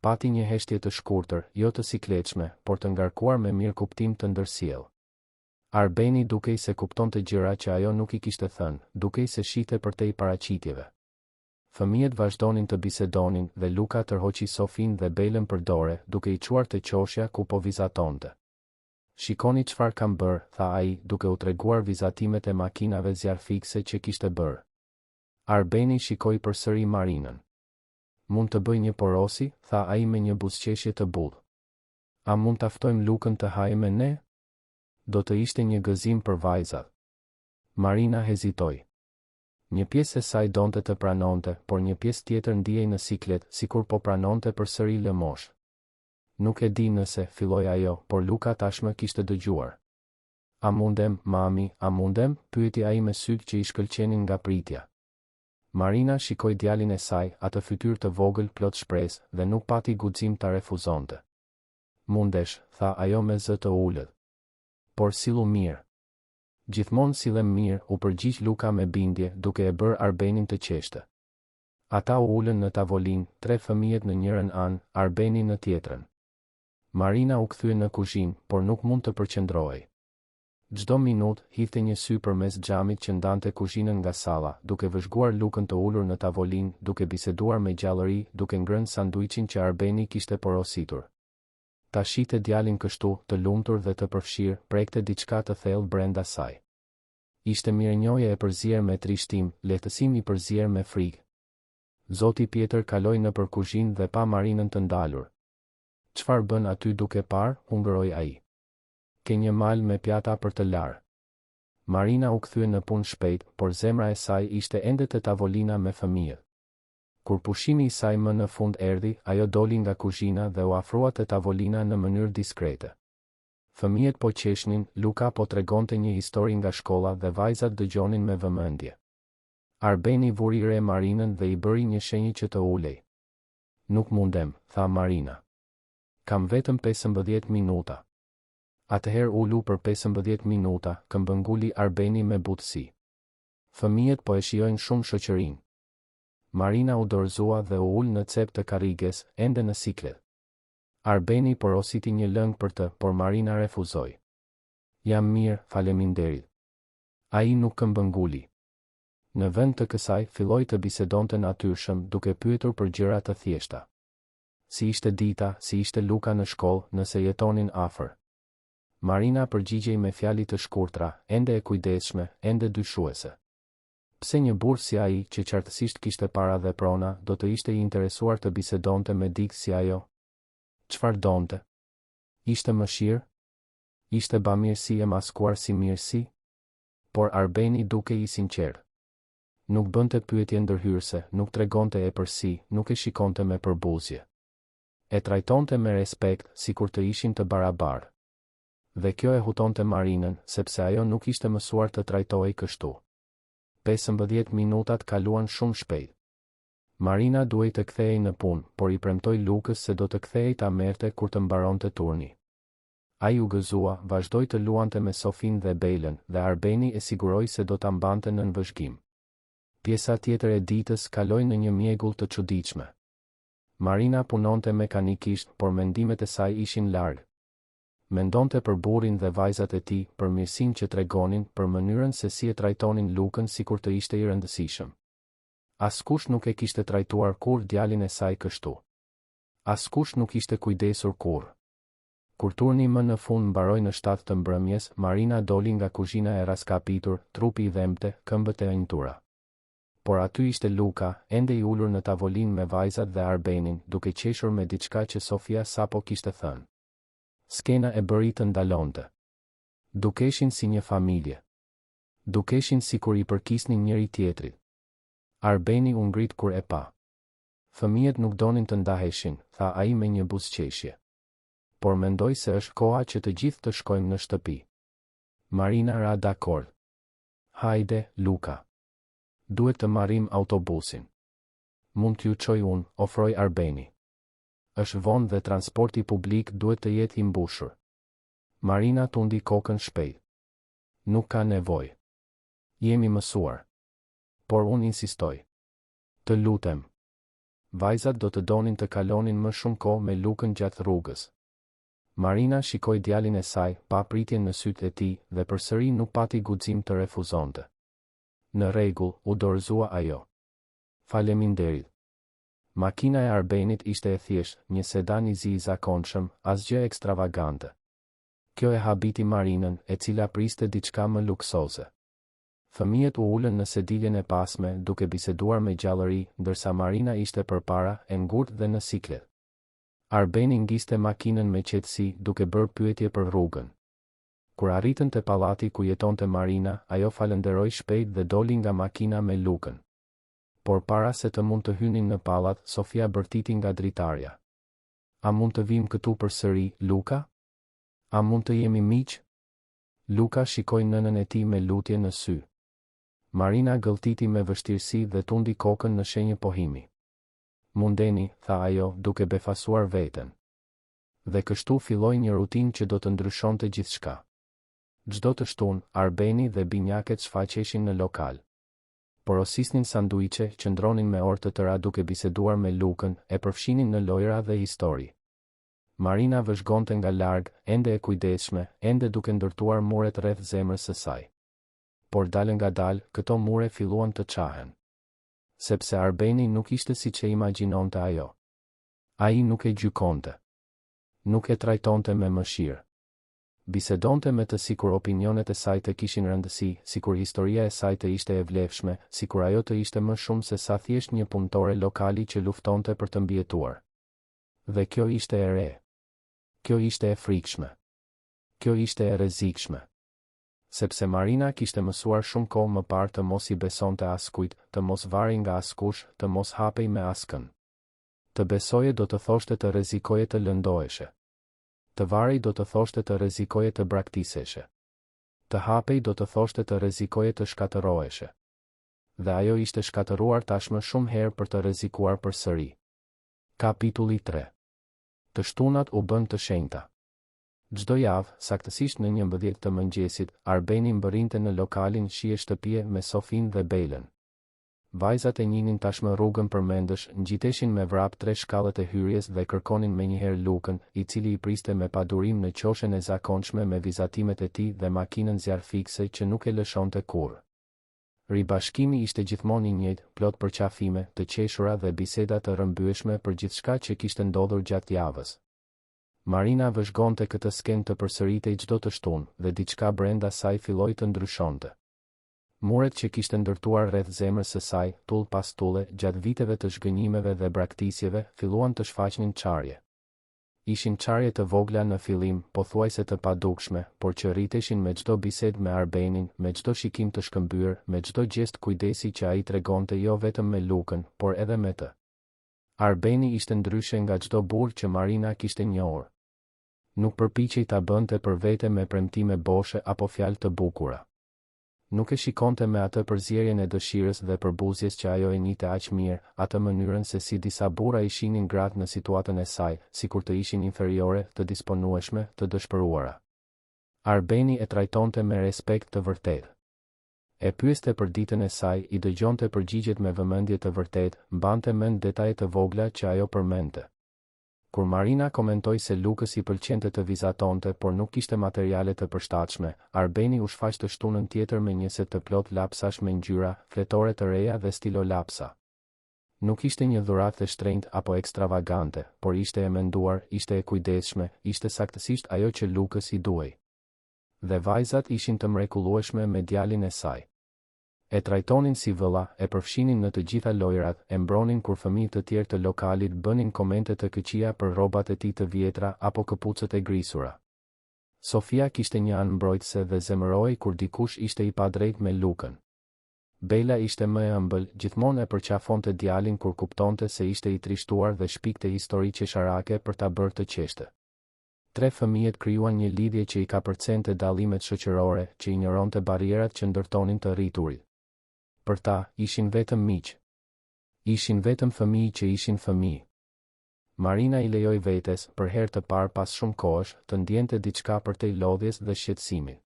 Pati një heshtje të shkurtër, jo të sikletshme, por të ngarkuar me mirë kuptim të ndërsjell. Arbeni dukej se kuptonte gjëra që ajo nuk i kishte thënë, dukej se shite përtej paraqitjeve. Fëmijët vazhdonin të bisedonin dhe Luka tërhoqi Sofin dhe Belën për dore, duke i çuar te qoshja ku po vizatonte. Shikoni çfarë kam bërë, tha ai, duke u treguar vizatimet e makinave zjarfikse që kishte bërë. Arbeni shikoi përsëri Marinën. Mund të bëj një porosi, tha ai me një buzëqeshje të butë. A mund ta ftojmë Lukën të hajë me ne? Do të ishte një gëzim për vajzat. Marina hezitoi. Një pjesë e saj donte të pranonte, por një pjesë tjetër ndihej në siklet, sikur po pranonte përsëri lëmosh. Nuk e di nëse, filloi ajo, por Luka tashmë kishte dëgjuar. A mundem, mami, a mundem, pyeti ai me sytë që I shkëlqenin nga pritja. Marina shikoi djalin e saj, atë fytyrë të vogël plot shpresë, dhe nuk pati guxim ta refuzonte. Mundesh, tha ajo me zë të ulët. Por sillu mirë. Gjithmonë sillem mirë, u përgjigj Luka me bindje, duke e bërë Arbenin të qeshtë. Ata u ulën në tavolinë, 3 fëmijët në njërin anë, Arbeni në tjetrën. Marina u kthye në kuzhinë, por nuk mund të përqendrohej. Çdo minutë hidhte një sy përmes xhamit që ndante kuzhinën nga salla, duke vëzhguar Lukën të ulur në tavolinë, duke biseduar me gjallëri, duke ngrënë sanduiçin që Arbeni kishte porositur. Ta shihte djalin kështu, të lumtur dhe të përfshirë, prekte diçka të thellë brenda saj. Ishte mirënjohje e përzier me trishtim, lehtësim I përzier me frikë. Zoti Pjetër kaloi nëpër kuzhinë dhe pa Marinën të ndalur. Çfarë bën aty duke parë? Hungëroi ai. Ke një mal me pjata për të larë. Marina u kthye në punë shpejt, por zemra e saj ishte ende te tavolina me fëmijët. Kur pushimi I saj më në fund erdhi, ajo doli nga kuzhina dhe u afrua te tavolina në mënyrë diskrete. Fëmijët po qeshnin, Luka po tregonte një histori nga shkolla dhe vajzat dëgjonin me vëmendje. Arbeni vuri re Marinën dhe I bëri një shenjë që të ulej. Nuk mundem, tha Marina. Kam vetëm 15 minuta. Atëherë ulu për 15 minuta, këmbënguli Arbeni me butësi. Fëmijët po e shijojnë shumë shoqërinë. Marina u dorëzua dhe u ul në cep të karriges, ende në siklet. Arbeni porositi një lëng për të, por Marina refuzoi. Jam mirë, faleminderit. Ai nuk këmbënguli. Në vend të kësaj, filloi të bisedonte natyrshëm, duke pyetur për gjëra të thjeshta. Si ishte dita, si ishte Luka në shkollë, nëse jetonin afër. Marina përgjigjej me fjali të shkurtra, ende e kujdesshme, ende dyshuese. Pse një burr si ai, që qartësisht kishte para dhe prona, do të ishte I interesuar të bisedonte me dikë si ajo? Çfarë donte? Ishte mëshirë? Ishte bamirësi e maskuar si mirësi? Por Arbeni dukej I sinqert. Nuk bënte pyetje ndërhyrëse, nuk tregonte epërsi, nuk e shikonte me përbuzje. E trajtonte me respekt, sikur të ishin të barabartë. Dhe kjo e hutonte Marinën, sepse ajo nuk ishte mësuar të trajtohej kështu. 15 minutat kaluan shumë shpejt. Marina duhej të kthehej në punë, por I premtoi Lukës se do të kthehej ta merrte kur të mbaronte turni. Ai u gëzua, vazhdoi të luante me Sofin dhe Belën, dhe Arbeni e siguroi se do ta mbante në vëzhgim. Pjesa tjetër e ditës kaloi në një mjegull të çuditshme. Marina punonte mekanikisht, por mendimet e saj ishin larg. Mendonte për burrin dhe vajzat e tij, për mirësinë që tregonin, për mënyrën se si e trajtonin Lukën sikur të ishte I rëndësishëm. Askush nuk e kishte trajtuar kur djalin e saj kështu. Askush nuk ishte kujdesur kurrë. Kur turni më në fund mbaroi në 7 të mbrëmjes, Marina doli nga kuzhina e raskapitur, trupi I dhemte, këmbët e ënjtura. Por aty ishte Luka, ende I ulur në tavolinë me vajzat dhe Arbenin, duke qeshur me diçka që Sofia sapo kishte thënë. Skena e bëri të ndalonte. Dukeshin si një familje. Dukeshin sikur I përkisnin njëri tjetrit. Arbeni u ngrit kur e pa. Fëmijët nuk donin të ndaheshin, tha ai me një buzëqeshje. Por mendoj se është koha që të gjithë të shkojmë në shtëpi. Marina ra dakord. Hajde, Luka. Duhet të marrim autobusin. Mund t'ju çoj unë, ofroi Arbeni. Është vonë dhe transporti publik duhet të jetë I mbushur. Marina tundi kokën shpejt. Nuk ka nevojë. Jemi mësuar. Por unë insistoj. Të lutem. Vajzat do të donin të kalonin më shumë kohë me Lukën gjatë rrugës. Marina shikoi djalin e saj, pa pritjen në sytë e tij, dhe përsëri nuk pati guxim të refuzonte. Në rregull, u dorëzua ajo. Faleminderit. Makina e Arbenit ishte e thjeshtë, një sedan I zi I zakonshëm, asgjë ekstravagante. Kjo e habiti Marinën, e cila priste diçka më luksoze. Fëmijët u ulën në sediljen e pasme, duke biseduar me gjallëri, ndërsa Marina ishte përpara, e ngurtë dhe në siklet. Arbeni ngiste makinën me qetësi, duke bërë pyetje për rrugën. Kur arritën te pallati ku jetonte Marina, ajo falenderoi shpejt dhe doli nga makina me Lukën. Por para se të mund të hynin në pallat, Sofia bërtiti nga dritarja. A mund të vim këtu përsëri, Luka? A mund të jemi miq? Luka shikoi nënën e tij me lutje në sy. Marina gëlltiti me vështirësi dhe tundi kokën në shenjë pohimi. Mundeni, tha ajo, duke befasuar veten. Dhe kështu filloi një rutinë që do të ndryshonte gjithçka. Çdo të shtunë, Arbeni dhe binjaket shfaqeshin në lokal. Porosisnin sanduiqe, qëndronin me orë të tëra duke biseduar me Lukën, e përfshinin në lojra dhe histori. Marina vëzhgonte nga larg, ende e kujdesshme, ende duke ndërtuar muret rreth zemrës së saj. Por dalë nga dalë, këto mure filluan të qahen. Sepse Arbeni nuk ishte siç e imagjinonte ajo. Ai nuk e gjykonte. Nuk e trajtonte me mëshirë. Bisedonte me të sikur opinionet e saj të kishin rëndësi, sikur historia e saj të ishte e vlefshme, sikur ajo të ishte më shumë se sa thjesht një punëtore lokali që luftonte për të mbijetuar. Dhe kjo ishte e re. Kjo ishte e frikshme. Kjo ishte e rrezikshme. Sepse Marina kishte mësuar shumë kohë më parë të mos i besonte askujt, të mos varej nga askush, të mos hapej me askën. Të besoje do të thoshte të rrezikoje të lëndoheshe. Të varej do të thoshte të rrezikoje të braktiseshe. Të hapej do të thoshte të rrezikoje të shkatëroheshe. Dhe ajo ishte shkatëruar tashmë shumë herë për të rrezikuar përsëri. Kapitulli 3. Të shtunat u bën të shenjta. Çdo javë, saktësisht në 11 të mëngjesit, Arbeni mbërrinte në lokalin shije shtëpie me Sofin dhe Bejlen. Vajzat e njinin tashmë rrugën përmendësh, ngjiteshin me vrap 3 shkallët e hyrjes dhe kërkonin menjëherë Lukën, i cili i priste me padurim në qoshen e zakonshme me vizatimet e tij dhe makinën zjarfikse që nuk e lëshonte kurrë. Ribashkimi ishte gjithmonë i njëjtë, plot përqafime, të qeshura dhe biseda të rrëmbyeshme për gjithçka që kishte ndodhur gjatë javës. Marina vëzhgonte këtë skenë të përsëritej çdo të shtunë, dhe diçka brenda saj filloi të ndryshonte. Muret që kishte ndërtuar rreth zemrës së saj, tull pas tulle, gjatë viteve të zhgënjimeve dhe braktisjeve, filluan të shfaqnin çarje. Ishin çarje të vogla në fillim, pothuajse të padukshme, por që rriteshin me çdo bisedë me Arbenin, me çdo shikim të shkëmbyer, me çdo gjest kujdesi që ai tregonte jo vetëm me Lukën, por edhe me të. Arbeni ishte ndryshe nga çdo burr që Marina kishte njohur. Nuk përpiqej ta bënte për vete me premtime boshe apo fjalë të bukura. Nuk e shikonte me atë përzierjen e dëshirës dhe përbuzjes që ajo e njihte aq mirë, atë mënyrën se si disa burra i shihnin gratë në situatën e saj, sikur të ishin inferiore, të disponueshme, të dëshpëruara. Arbeni e trajtonte me respekt të vërtetë. E pyeste për ditën e saj, i dëgjonte përgjigjet me vëmendje të vërtetë, mbante mend detaje të vogla që ajo përmendte. Kur Marina komentoi se Lukës i pëlqente të vizatonte por nuk kishte materiale të përshtatshme, Arbeni u shfaq të shtunën tjetër me një set të plot lapsash me ngjyra, fletore të reja dhe stilo lapsa. Nuk ishte një dhuratë e shtrenjtë apo ekstravagante, por ishte e menduar, ishte e kujdesshme, ishte saktësisht ajo që Lukës i duhej. Dhe vajzat ishin të mrekullueshme me djalin e saj. E trajtonin si vëlla, e përfshinin në të gjitha lojrat, e mbronin kur fëmijët të tjerë të lokalit bënin komente të këqija për rrobat e tij të vjetra apo këpucët e grisura. Sofia kishte një anë mbrojtëse dhe zemëroi kur dikush ishte i padrejtë me Lukën. Bela ishte më e ëmbël, gjithmonë e përqafonte djalin kur kuptonte se ishte i trishtuar dhe shpikte histori qesharake për ta bërë të qeshtë. 3 fëmijët krijuan një lidhje që i kapërcente dallimet shoqërore, që injoronte barrierat që ndërtonin të rriturit. Për ta, ishin vetëm miq. Ishin vetëm fëmijë që ishin fëmijë. Marina i lejoi vetes, për herë të parë pas shumë kohësh, të ndjente diçka përtej lodhjes dhe shqetësimit.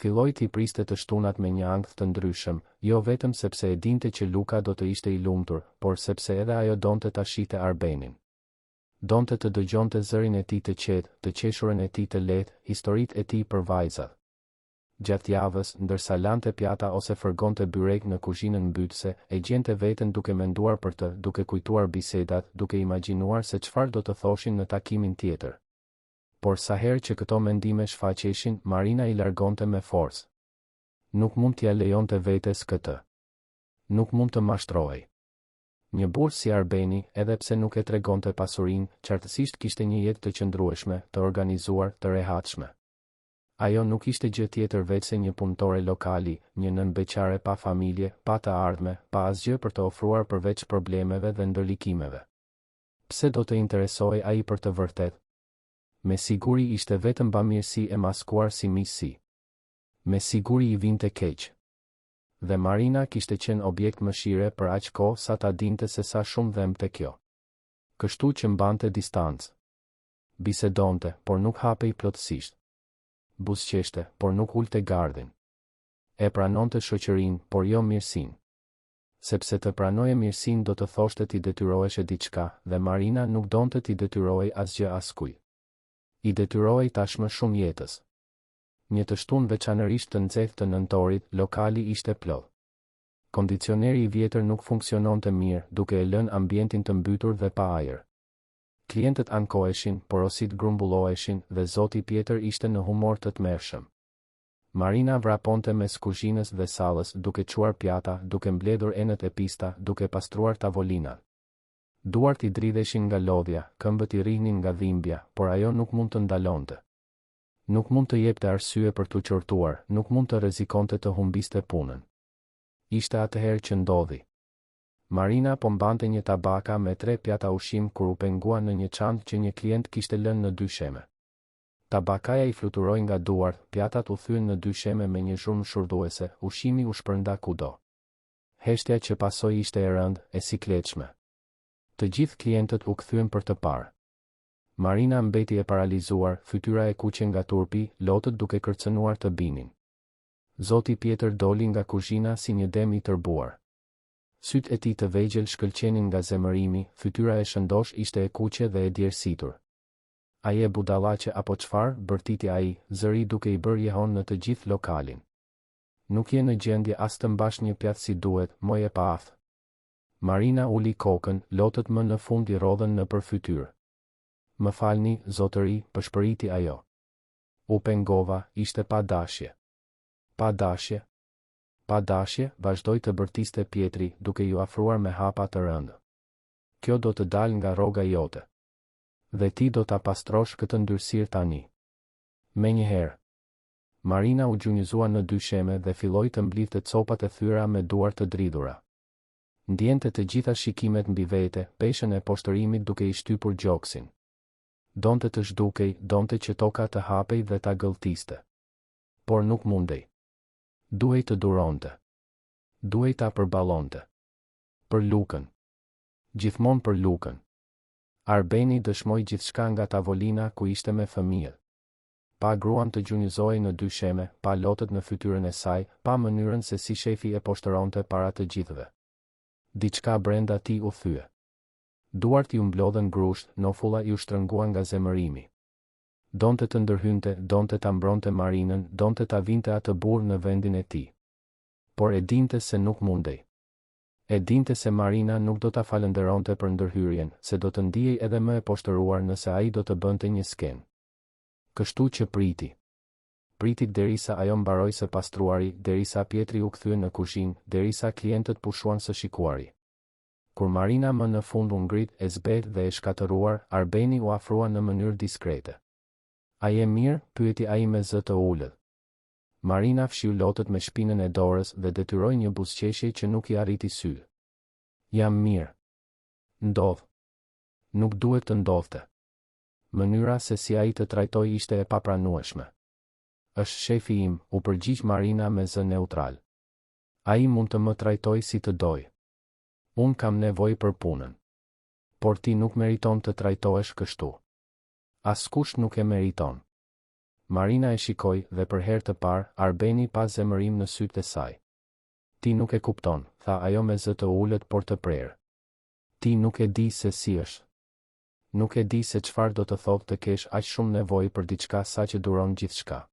Filloi t'i priste të shtunat me një ankth të ndryshëm, jo vetëm sepse e dinte që Luka do të ishte i lumtur, por sepse edhe ajo donte ta shihte Arbenin. Donte të dëgjonte zërin e tij të qetë, të qeshurën e tij të lehtë, historitë e tij për vajzat. Gjatë javës, ndërsa lante pjata ose fërgonte byrek në kuzhinën mbytëse, e gjente veten duke menduar për të, duke kujtuar bisedat, duke imagjinuar se çfarë do të thoshin në takimin tjetër. Por sa herë që këto mendime shfaqeshin, Marina i largonte me forcë. Nuk mund t'ia lejonte vetes këtë. Nuk mund të mashtrohej. Një burr si Arbeni, edhe pse nuk e tregonte pasurinë, qartësisht kishte një jetë të qëndrueshme, të organizuar, të rehatshme. Ajo nuk ishte gjë tjetër veç se një punëtore lokali, një nën beqare pa familje, pa të ardhme, pa asgjë për të ofruar përveç problemeve dhe ndërlikimeve. Pse do të interesoj ai për të vërtet? Me siguri ishte vetëm bamirësi e maskuar si miqësi. Me siguri i vinte keq. Dhe Marina kishte qenë objekt mëshire për aq kohë sa ta dinte se sa shumë dhemte kjo. Kështu që mbante distancë. Bisedonte, por nuk hapej plotësisht. Buzëqeshte, por nuk ulte gardhin. E pranonte shoqërinë, por jo mirësinë. Sepse të pranoje mirësinë do të thoshte ti detyroheshe diçka, dhe Marina nuk donte ti detyrohej asgjë askujt. I detyrohej tashmë shumë jetës. Një të shtunë veçanërisht të nxehtë të nëntorit, lokali ishte plot. Kondicioneri i vjetër nuk funksiononte mirë, duke e lënë ambientin të mbytur dhe pa ajër. Klientët ankoheshin, porosit grumbulloheshin dhe zoti Pjetër ishte në humor të tmerrshëm. Marina vraponte mes kuzhinës dhe sallës, duke quar pjata, duke mbledhur enët e pista, duke pastruar tavolinat. Duart i dridheshin nga lodhja, këmbët i rrihnin nga dhimbja, por ajo nuk mund të ndalonte. Nuk mund të jepte arsye për t'u qortuar, nuk mund të rrezikonte të humbiste punën. Ishte atëherë që ndodhi. Marina po mbante një tabaka me 3 pjata ushqim kur u pengua në një çantë që një klient kishte lënë në dysheme. Tabakaja i fluturoi nga duart, pjatat u thyen në dysheme me një zhurmë shurdhuese, ushqimi u shpërnda kudo. Heshtja që pasoi ishte e rëndë, e sikletshme. Të gjithë klientët u kthyen për të parë. Marina mbeti e paralizuar, fytyra e kuqe nga turpi, lotët duke kërcënuar të binin. Zoti Pjetër doli nga kuzhina si një dem i tërbuar. Sytë e tij të vegjël shkëlqenin nga zemërimi, fytyra e shëndosh ishte e kuqe dhe e djersitur. A je budallaqe apo çfarë? Bërtiti ai, zëri duke i bërë jehon në të gjithë lokalin. Nuk je në gjendje as të mbash një pjatë si duhet, moj e paath. Marina uli kokën, lotët më në fund i rodhen nëpër fytyrë. Më falni, zotëri, pëshpëriti ajo. U pengova, ishte pa dashje. Pa dashje. Pa dashje, vazhdoi të bërtiste Pjetri, duke ju afruar me hapa të rëndë. Kjo do të dalë nga rroga jote. Dhe ti do ta pastrosh këtë ndyrësirë tani. Menjëherë. Marina u gjunjëzua në dysheme dhe filloi të mblidhte copat e thyra me duar të dridhura. Ndjente të gjitha shikimet mbi vete, peshën e poshtërimit duke i shtypur gjoksin. Donte të zhdukej, donte që toka të hapej dhe ta gëlltiste. Por nuk mundej. Duhej të duronte. Duhej ta përballonte. Për Lukën. Gjithmonë për Lukën. Arbeni dëshmoi gjithçka nga tavolina ku ishte me fëmijët. Pa gruan të gjunjëzoi në dysheme, pa lotët në fytyrën e saj, pa mënyrën se si shefi e poshtëronte para të gjithëve. Diçka brenda tij u thye. Duart i u mblodhen grusht, nofulla i u shtrëngua nga zemërimi. Donte të ndërhynte, donte ta mbronte Marinën, donte ta vinte atë burr në vendin e tij. Por e dinte se nuk mundej. E dinte se Marina nuk do ta falënderonte për ndërhyrjen, se do të ndihej edhe më e poshtëruar nëse ai do të bënte një skenë. Kështu që priti. Priti derisa ajo mbaroi së pastruari, derisa Pjetri u kthye në kuzhinë, derisa klientët pushuan së shikuari. Kur Marina më në fund u ngrit, e zbet dhe e shkatëruar, Arbeni u afrua në mënyrë diskrete. A je mirë? Pyeti ai me zë të ulët. Marina fshiu lotët me shpinën e dorës dhe detyroi një buzëqeshje që nuk i arriti sy. Jam mirë. Ndodh. Nuk duhet të ndodhte. Mënyra se si ai të trajtoi ishte e papranueshme. Është shefi im, u përgjigj Marina me zë neutral. Ai mund të më trajtoj si të doj. Unë kam nevojë për punën. Por ti nuk meriton të trajtohesh kështu. Askush nuk e meriton. Marina e shikoi dhe për herë të parë, Arbeni pa zemërim në sytë e saj. Ti nuk e kupton, tha ajo me zë të ulët por të prerë. Ti nuk e di se si është. Nuk e di se çfarë do të thotë të kesh aq shumë nevojë për diçka sa që duron gjithçka.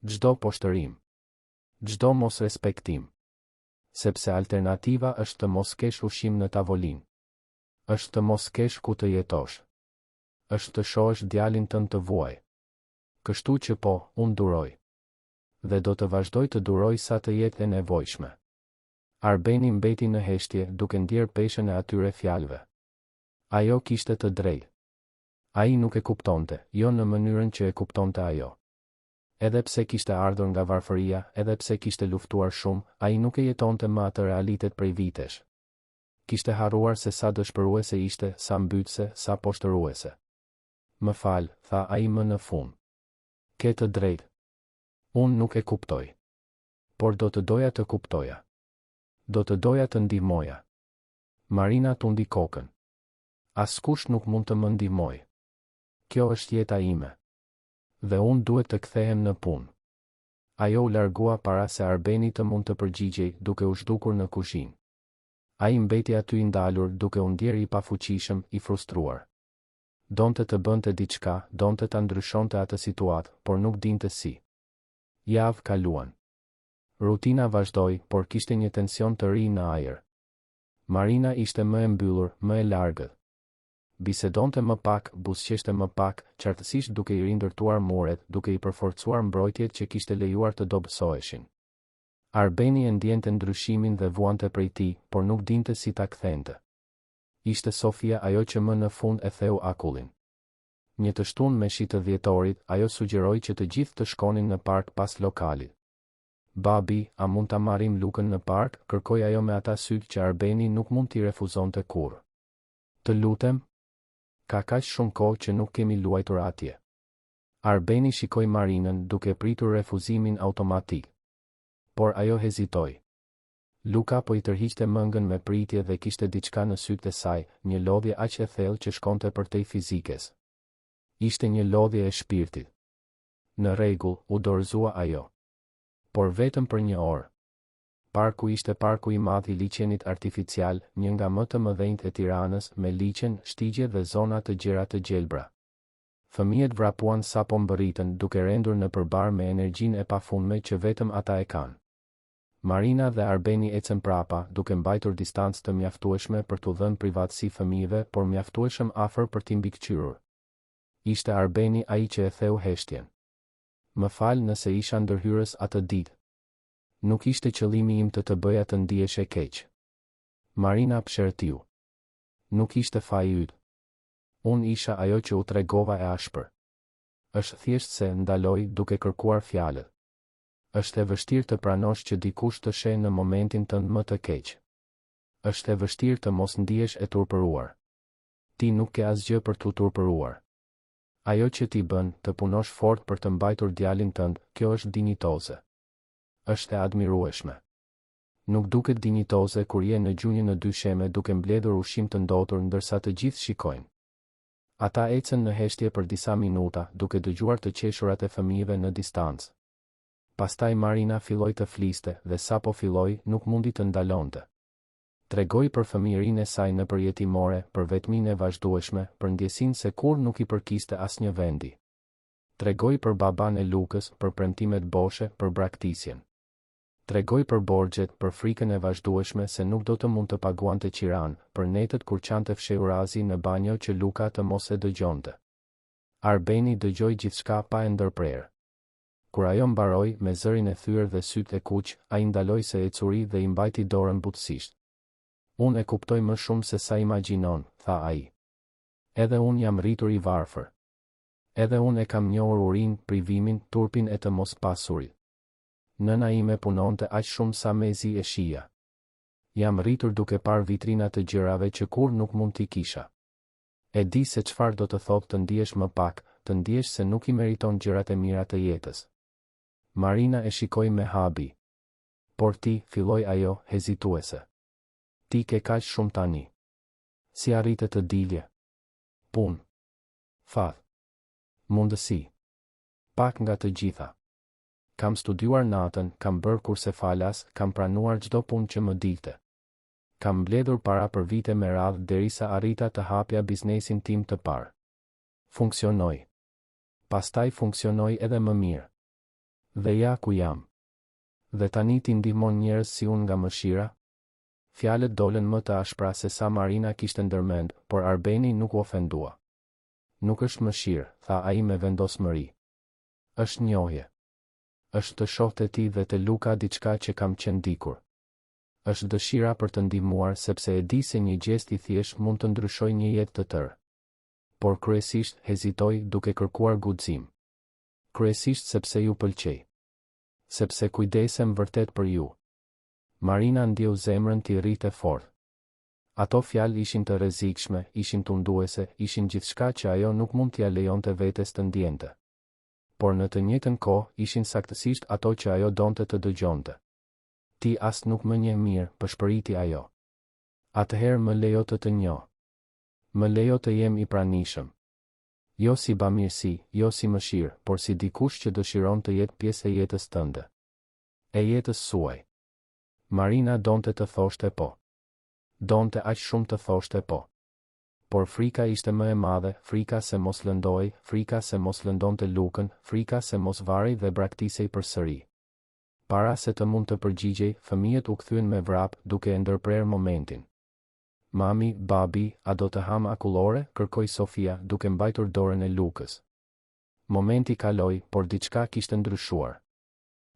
Çdo poshtërim. Çdo mos respektim. Sepse alternativa është të mos kesh ushqim në tavolinë. Është të mos kesh ku të jetosh. Është të shohësh djalin tënd të vuaj. Kështu që po, unë duroj. Dhe do të vazhdoj të duroj sa të jetë e nevojshme. Arbeni mbeti në heshtje, duke ndjer peshën e atyre fjalëve. Ajo kishte të drejtë. Ai nuk e kuptonte, jo në mënyrën që e kuptonte ajo. Edhe pse kishte ardhur nga varfëria, edhe pse kishte luftuar shumë, ai nuk e jetonte më atë realitet prej vitesh. Kishte harruar se sa dëshpëruese ishte, sa mbytse, sa poshtëruese. Më fal, tha ai më në fund. Ke të drejtë. Unë nuk e kuptoj. Por do të doja të kuptoja. Do të doja të ndihmoja. Marina tundi kokën. Askush nuk mund të më ndihmoj. Kjo është jeta ime. Dhe unë duhet të kthehem në punë. Ajo u largua para se Arbeni të mund të përgjigjej, duke u zhdukur në kuzhinë. Ai mbeti aty i ndalur, duke u ndjerë i pafuqishëm, i frustruar. Donte të bënte diçka, donte ta ndryshonte atë situatë, por nuk dinte si. Javë kaluan. Rutina vazhdoi, por kishte një tension të ri në ajër. Marina ishte më e mbyllur, më e largët. Bisedonte më pak, buzëqeshte më pak, qartësisht duke i rindërtuar muret, duke i përforcuar mbrojtjet që kishte lejuar të dobësoheshin. Arbeni e ndjente ndryshimin dhe vuante prej tij, por nuk dinte si ta kthente. Ishte Sofia ajo që më në fund e theu akullin. Një të shtunë me shi të dhjetorit, ajo sugjeroi që të gjithë të shkonin në park pas lokalit. Babi, a mund ta marrim Lukën në park? Kërkoi ajo me ata sytë që Arbeni nuk mund t'i refuzonte kurrë. Të lutem? Ka kaq shumë kohë që nuk kemi luajtur atje. Arbeni shikoi Marinën duke pritur refuzimin automatik. Por ajo hezitoi. Luka po i tërhiqte mëngën me pritje dhe kishte diçka në sytë e saj, një lodhje aq e thellë që shkonte përtej fizikes. Ishte një lodhje e shpirtit. Në rregull, u dorëzua ajo. Por vetëm për një orë. Parku ishte parku i madh i liçenit artificial, një nga më të mëdhenjt e Tiranës, me liçen, shtigje dhe zona të gjera të gjelbra. Fëmijët vrapuan sapo mbërritën, duke rendur në përbar me energjinë e pafundme që vetëm ata e kanë. Marina dhe Arbeni ecën prapa, duke mbajtur distancë të mjaftueshme për t'u dhënë privatësi fëmijëve, por mjaftueshëm afër për t'i mbikëqyrur. Ishte Arbeni ai që e theu heshtjen. Më fal nëse isha ndërhyrës atë ditë. Nuk ishte qëllimi im të bëja të ndihesh e keq. Marina pshertiu. Nuk ishte faji yt. Unë isha ajo që u tregova e ashpër. Është thjesht se ndaloj duke kërkuar fjalët. Është e vështirë të pranosh që dikush të sheh në momentin tënd më të keq. Është e vështirë të mos ndihesh e turpëruar. Ti nuk ke asgjë për t'u turpëruar. Ajo që ti bën, të punosh fort për të mbajtur djalin tënd, kjo është dinjitoze. Është e admirueshme. Nuk duket dinjitoze kur je në gjunjë në dysheme duke mbledhur ushqim të ndotur ndërsa të gjithë shikojnë. Ata ecën në heshtje për disa minuta, duke dëgjuar të qeshurat e fëmijëve në distancë. Pastaj Marina filloi të fliste dhe sapo filloi, nuk mundi të ndalonte. Tregoi për fëmijërinë e saj në përjetimore, për vetminë e vazhdueshme, për ndjesinë se kur nuk i përkiste asnjë vendi. Tregoi për baban e Lukës, për premtimet boshe, për braktisjen. Tregoi për borxhet, për frikën e vazhdueshme se nuk do të mund të paguante qiran, për netët kur qante fshehurazi në banjo që Luka të mos e dëgjonte. Arbeni dëgjoi gjithçka pa e ndërprerë. Kur ajo mbaroi me zërin e thyer dhe sytë e kuq, ai ndaloi se ecuri dhe i mbajti dorën butësisht. Unë e kuptoj më shumë se sa imagjinon, tha ai. Edhe unë jam rritur i varfër. Edhe unë e kam njohur urinë, privimin, turpin e të mos pasurit. Nëna ime punonte aq shumë sa mezi e shija. Jam rritur duke parë vitrina të gjërave që kur nuk mund t'i kisha. E di se çfarë do të thotë të ndihesh më pak, të ndihesh se nuk i meriton gjërat e mira të jetës. Marina e shikoi me habi. Por ti, filloi ajo, hezituese. Ti ke kaq shumë tani. Si arrite të dilje? Punë. Fath. Mundësi. Pak nga të gjitha. Kam studiuar natën, kam bërë kurse falas, kam pranuar çdo punë që më dilte. Kam mbledhur para për vite me radhë derisa arrita të hapja biznesin tim të parë. Funksionoi. Pastaj funksionoi edhe më mirë. Dhe ja ku jam. Dhe tani ti ndihmon njerëz si unë nga mëshira? Fjalët dolën më të ashpra se sa Marina kishte ndërmend, por Arbeni nuk u ofendua. Nuk është mëshirë, tha ai me vendosmëri. Është njohje. Është të shohte ti dhe të Luka diçka që kam qenë dikur. Është dëshira për të ndihmuar sepse e di se një gjest i thjesht mund të ndryshojë një jetë të tërë. Por kryesisht hezitoi duke kërkuar guxim. Kryesisht sepse ju pëlqej. Sepse kujdesem vërtet për ju. Marina ndjeu zemrën t'i rritë fort. Ato fjalë ishin të rrezikshme, ishin tunduese, ishin gjithçka që ajo nuk mund t'ia lejonte vetes të ndjente. Por në të njëjtën kohë ishin saktësisht ato që ajo donte të dëgjonte. Ti as nuk më njeh mirë, pëshpëriti ajo. Atëherë më lejo të njoh. Më lejo të jem i pranishëm. Jo si bamirësi, jo si mëshirë, por si dikush që dëshiron të jetë pjesë e jetës tënde. E jetës suaj. Marina donte të thoshte po. Donte aq shumë të thoshte po. Por frika ishte më e madhe, frika se mos lëndoi, frika se mos lëndonte lukën, frika se mos varej dhe braktisej përsëri. Para se të mund të përgjigjej, fëmijët u kthyen me vrap, duke e ndërprer momentin. Mami, babi, a do të ham akullore, kërkoi Sofia, duke mbajtur dorën e Lukës. Momenti kaloi, por diçka kishte ndryshuar.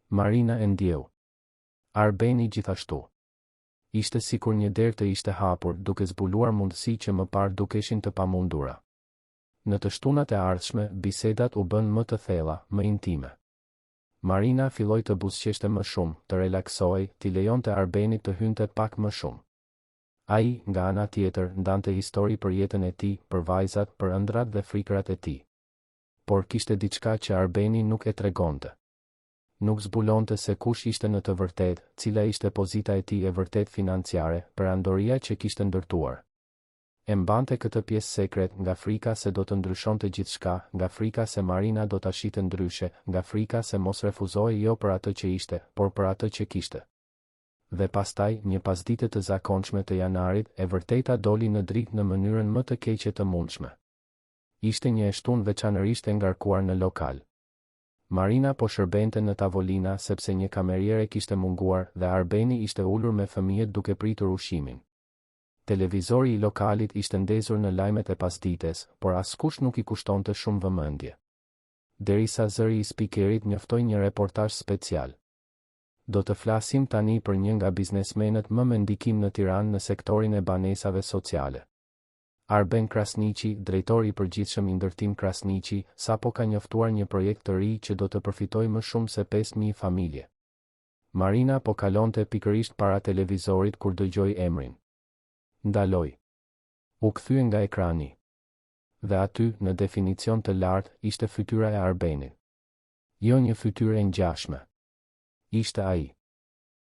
Marina e ndjeu. Arbeni gjithashtu. Ishte sikur një derë të ishte hapur, duke zbuluar mundësi që më parë dukeshin të pamundura. Në të shtunat e ardhshme, bisedat u bën më të thella, më intime. Marina filloi të buzëqeshte më shumë, të relaksohej, t'i lejonte Arbenit të hynte pak më shumë. Ai, nga ana tjetër, ndante histori për jetën e tij, për vajzat, për ëndrat dhe frikrat e tij. Por kishte diçka që Arbeni nuk e tregonte. Nuk zbulonte se kush ishte në të vërtetë, cila ishte pozita e tij e vërtet financiare, perandoria që kishte ndërtuar. E mbante këtë pjesë sekret nga frika se do të ndryshonte gjithçka, nga frika se Marina do ta shite ndryshe, nga frika se mos refuzohej jo për atë që ishte, por për atë që kishte. Dhe pastaj, një pasdite të zakonshme të janarit, e vërteta doli në dritë në mënyrën më të keqe të mundshme. Ishte një shtunë veçanërisht e ngarkuar në lokal. Marina po shërbente në tavolina sepse një kameriere kishte munguar dhe Arbeni ishte ulur me fëmijët duke pritur ushimin. Televizori i lokalit ishte ndezur në lajmet e pasdites, por askush nuk i kushtonte shumë vëmendje. Derisa zëri i spikerit njoftoi një reportazh special. Do të flasim tani për një nga biznesmenët më me ndikim në Tiranë në sektorin e banesave sociale. Arben Krasniqi, drejtori i përgjithshëm i ndërtim Krasniqi, sapo ka njoftuar një projekt të ri që do të përfitojë më shumë se 5.000 familje. Marina po kalonte pikërisht para televizorit kur dëgjoi emrin. Ndaloi. U kthye nga ekrani. Dhe aty, në definicion të lartë, ishte fytyra e Arbenit. Jo një fytyrë e ngjashme. Ishte ai.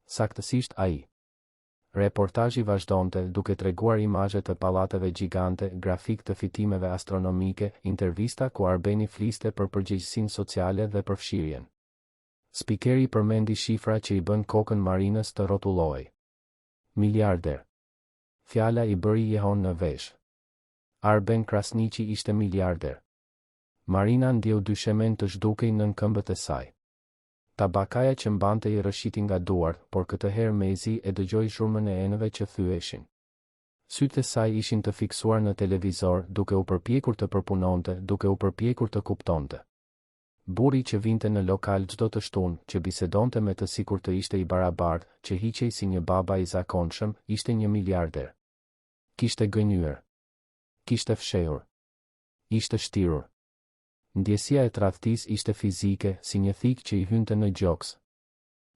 Saktësisht ai. Reportazhi vazhdonte duke treguar imazhe të pallateve gjigante, grafik të fitimeve astronomike, intervista ku Arbeni fliste për përgjegjësinë sociale dhe përfshirjen. Spikeri përmendi shifra që i bën kokën Marinës të rrotullohej. Miliarder. Fjala i bëri jehon në vesh. Arben Krasniqi ishte miliarder. Marina ndjeu dyshemen të zhdukej nën këmbët e saj. Tabakaja që mbante i rrëshiti nga duart, por këtë herë mezi e dëgjoi zhurmën e enëve që thyeshin. Sytë e saj ishin të fiksuar në televizor, duke u përpjekur të përpunonte, duke u përpjekur të kuptonte. Burri që vinte në lokal çdo të shtunë, që bisedonte me të sikur të ishte i barabartë, që hiqej si një baba i zakonshëm, ishte një miliarder. Kishte gënjur. Kishte fshehur. Ishte shtirur. Ndjesia e tradhtisë ishte fizike, si një thikë që i hynte në gjoks.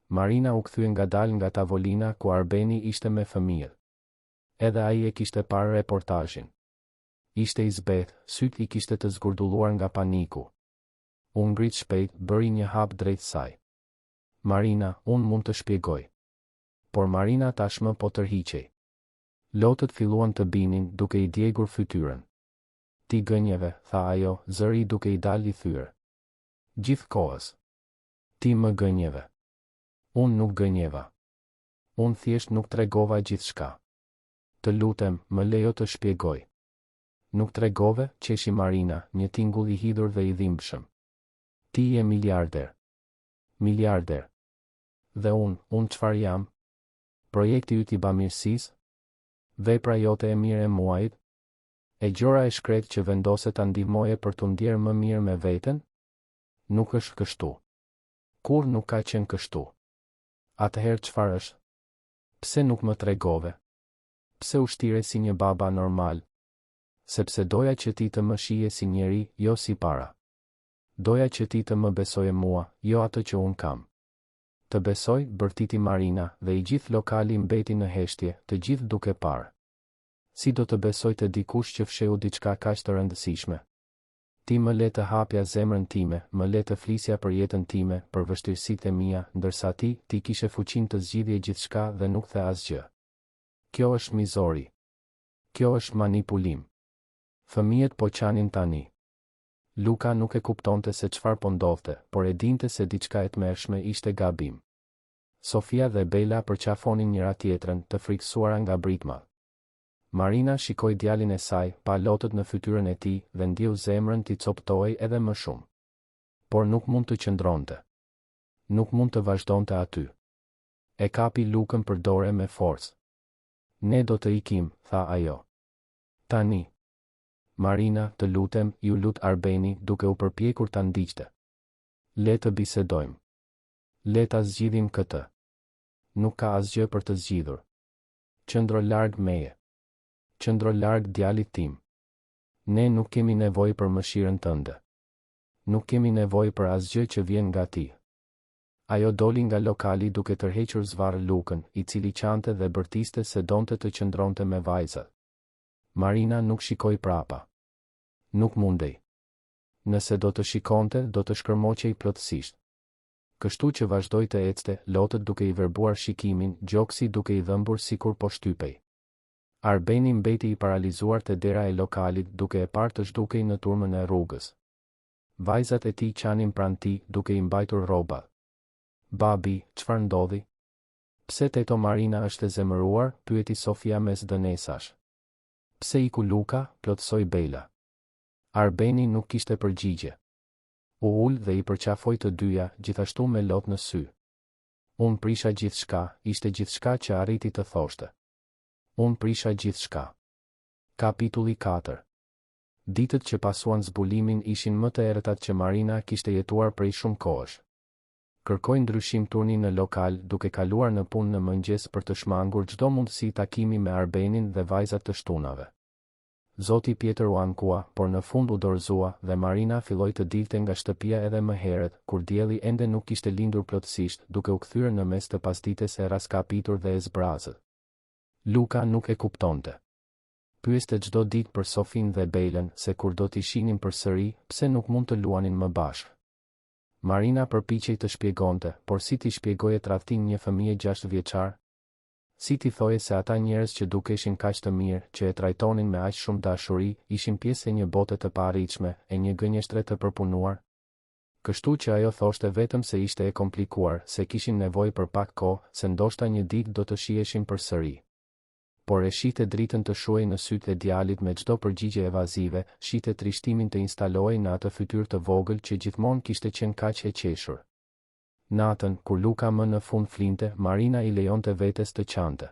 Marina u kthye ngadalë nga tavolina ku Arbeni ishte me fëmijët. Edhe ai e kishte parë reportazhin. Ishte i zbeth, sytë i kishte të zgurdulluar nga paniku. U ngrit shpejt, bëri një hap drejt saj. Marina, unë mund të shpjegoj. Por Marina tashmë po tërhiqej. Lotët filluan të binin, duke i djegur fytyrën. Ti gënjeve, tha ajo, zëri duke i dalë i thyer. Gjithë kohës. Ti më gënjeve. Unë nuk gënjeva. Unë thjesht nuk tregova gjithçka. Të lutem, më lejo të shpjegoj. Nuk tregove, qeshi Marina, një tingull i hidhur dhe i dhimbshëm. Ti je miliarder. Miliarder. Dhe unë çfarë jam? Projekti yt i bamirësisë? Vepra jote e mirë e muajit? E gjora e shkret që vendoset ta ndihmoje për t'u ndjerë më mirë me veten? Nuk është kështu. Kur nuk ka qenë kështu. Atëherë çfarë është? Pse nuk më tregove? Pse u shtire si një baba normal? Sepse doja që ti të më shije si njeri, jo si para. Doja që ti të më besoje mua, jo atë që unë kam. Të besoj, bërtiti Marina, dhe i gjithë lokali mbeti në heshtje, të gjithë duke parë. Si do të besoj të dikush që fsheu diçka kaq të rëndësishme? Ti më le të hapja zemrën time, më le të flisja për jetën time, për vështirësitë e mia, ndërsa ti kishe fuqinë të zgjidhje gjithçka dhe nuk the asgjë. Kjo është mizori. Kjo është manipulim. Fëmijët po qanin tani. Luka nuk e kuptonte se çfarë po ndodhte, por e dinte se diçka e tmerrshme ishte gabim. Sofia dhe Bela përqafonin njëra tjetrën, të frikësuara nga britma. Marina shikoi djalin e saj, pa lotët në fytyrën e tij dhe ndjeu zemrën t'i coptohej edhe më shumë. Por nuk mund të qëndronte. Nuk mund të vazhdonte aty. E kapi Lukën për dorë me forcë. Ne do të ikim, tha ajo. Tani. Marina, të lutem, ju lut Arbeni, duke u përpjekur ta ndiqte. Le të bisedojmë. Le ta zgjidhim këtë. Nuk ka asgjë për të zgjidhur. Qëndro larg meje. Qëndro larg djalit tim. Ne nuk kemi nevojë për mëshirën tënde. Nuk kemi nevojë për asgjë që vjen nga ti. Ajo doli nga lokali duke tërhequr zvarr Lukën, i cili qante dhe bërtiste se donte të qëndronte me vajzat. Marina nuk shikoi prapa. Nuk mundej. Nëse do të shikonte, do të shkërmoqej plotësisht. Kështu që vazhdoi të ecte, lotët duke i verbuar shikimin, gjoksi duke i dhëmbur sikur po shtypej. Arbeni mbeti i paralizuar te dera e lokalit, duke e parë të zhdukej në turmën e rrugës. Vajzat e tij qanin pranë tij, duke i mbajtur rrobat. Babi, çfarë ndodhi? Pse teto Marina është e zemëruar? Pyeti Sofia mes dënesash. Pse iku Luka? Plotësoi Bela. Arbeni nuk kishte përgjigje. U ul dhe i përqafoi të dyja, gjithashtu me lot në sy. Unë prisha gjithçka, ishte gjithçka që arriti të thoshte. Unë prisha gjithçka. Kapitulli 4. Ditët që pasuan zbulimin ishin më të errëtat që Marina kishte jetuar prej shumë kohësh. Kërkoi ndryshim turni në lokal, duke kaluar në punë në mëngjes për të shmangur çdo mundësi takimi me Arbenin dhe vajzat të shtunave. Zoti Pjetër u ankua, por në fund u dorëzua dhe Marina filloi të dilte nga shtëpia edhe më herët, kur dielli ende nuk kishte lindur plotësisht, duke u kthyer në mes të pasdites e raskapitur dhe e zbrazët. Luka nuk e kuptonte. Pyeste çdo ditë për Sofin dhe Belën, se kur do t'i shihnin përsëri, pse nuk mund të luanin më bashkë. Marina përpiqej të shpjegonte, por si t'i shpjegoje tradhtin një fëmije 6 vjeçar? Si t'i thoje se ata njerëz që dukeshin kaq të mirë, që e trajtonin me aq shumë dashuri, ishin pjesë e një bote të paarritshme, e një gënjeshtre të përpunuar? Kështu që ajo thoshte vetëm se ishte e komplikuar, se kishin nevojë për pak kohë, se ndoshta një ditë do të shiheshin përsëri. Por e shihte dritën të shuej në sytë e djalit me çdo përgjigje evazive, shihte trishtimin të instalohej në atë fytyrë të vogël që gjithmonë kishte qenë kaq e qeshur. Natën, kur Luka më në fund flinte, Marina i lejonte vetes të qante.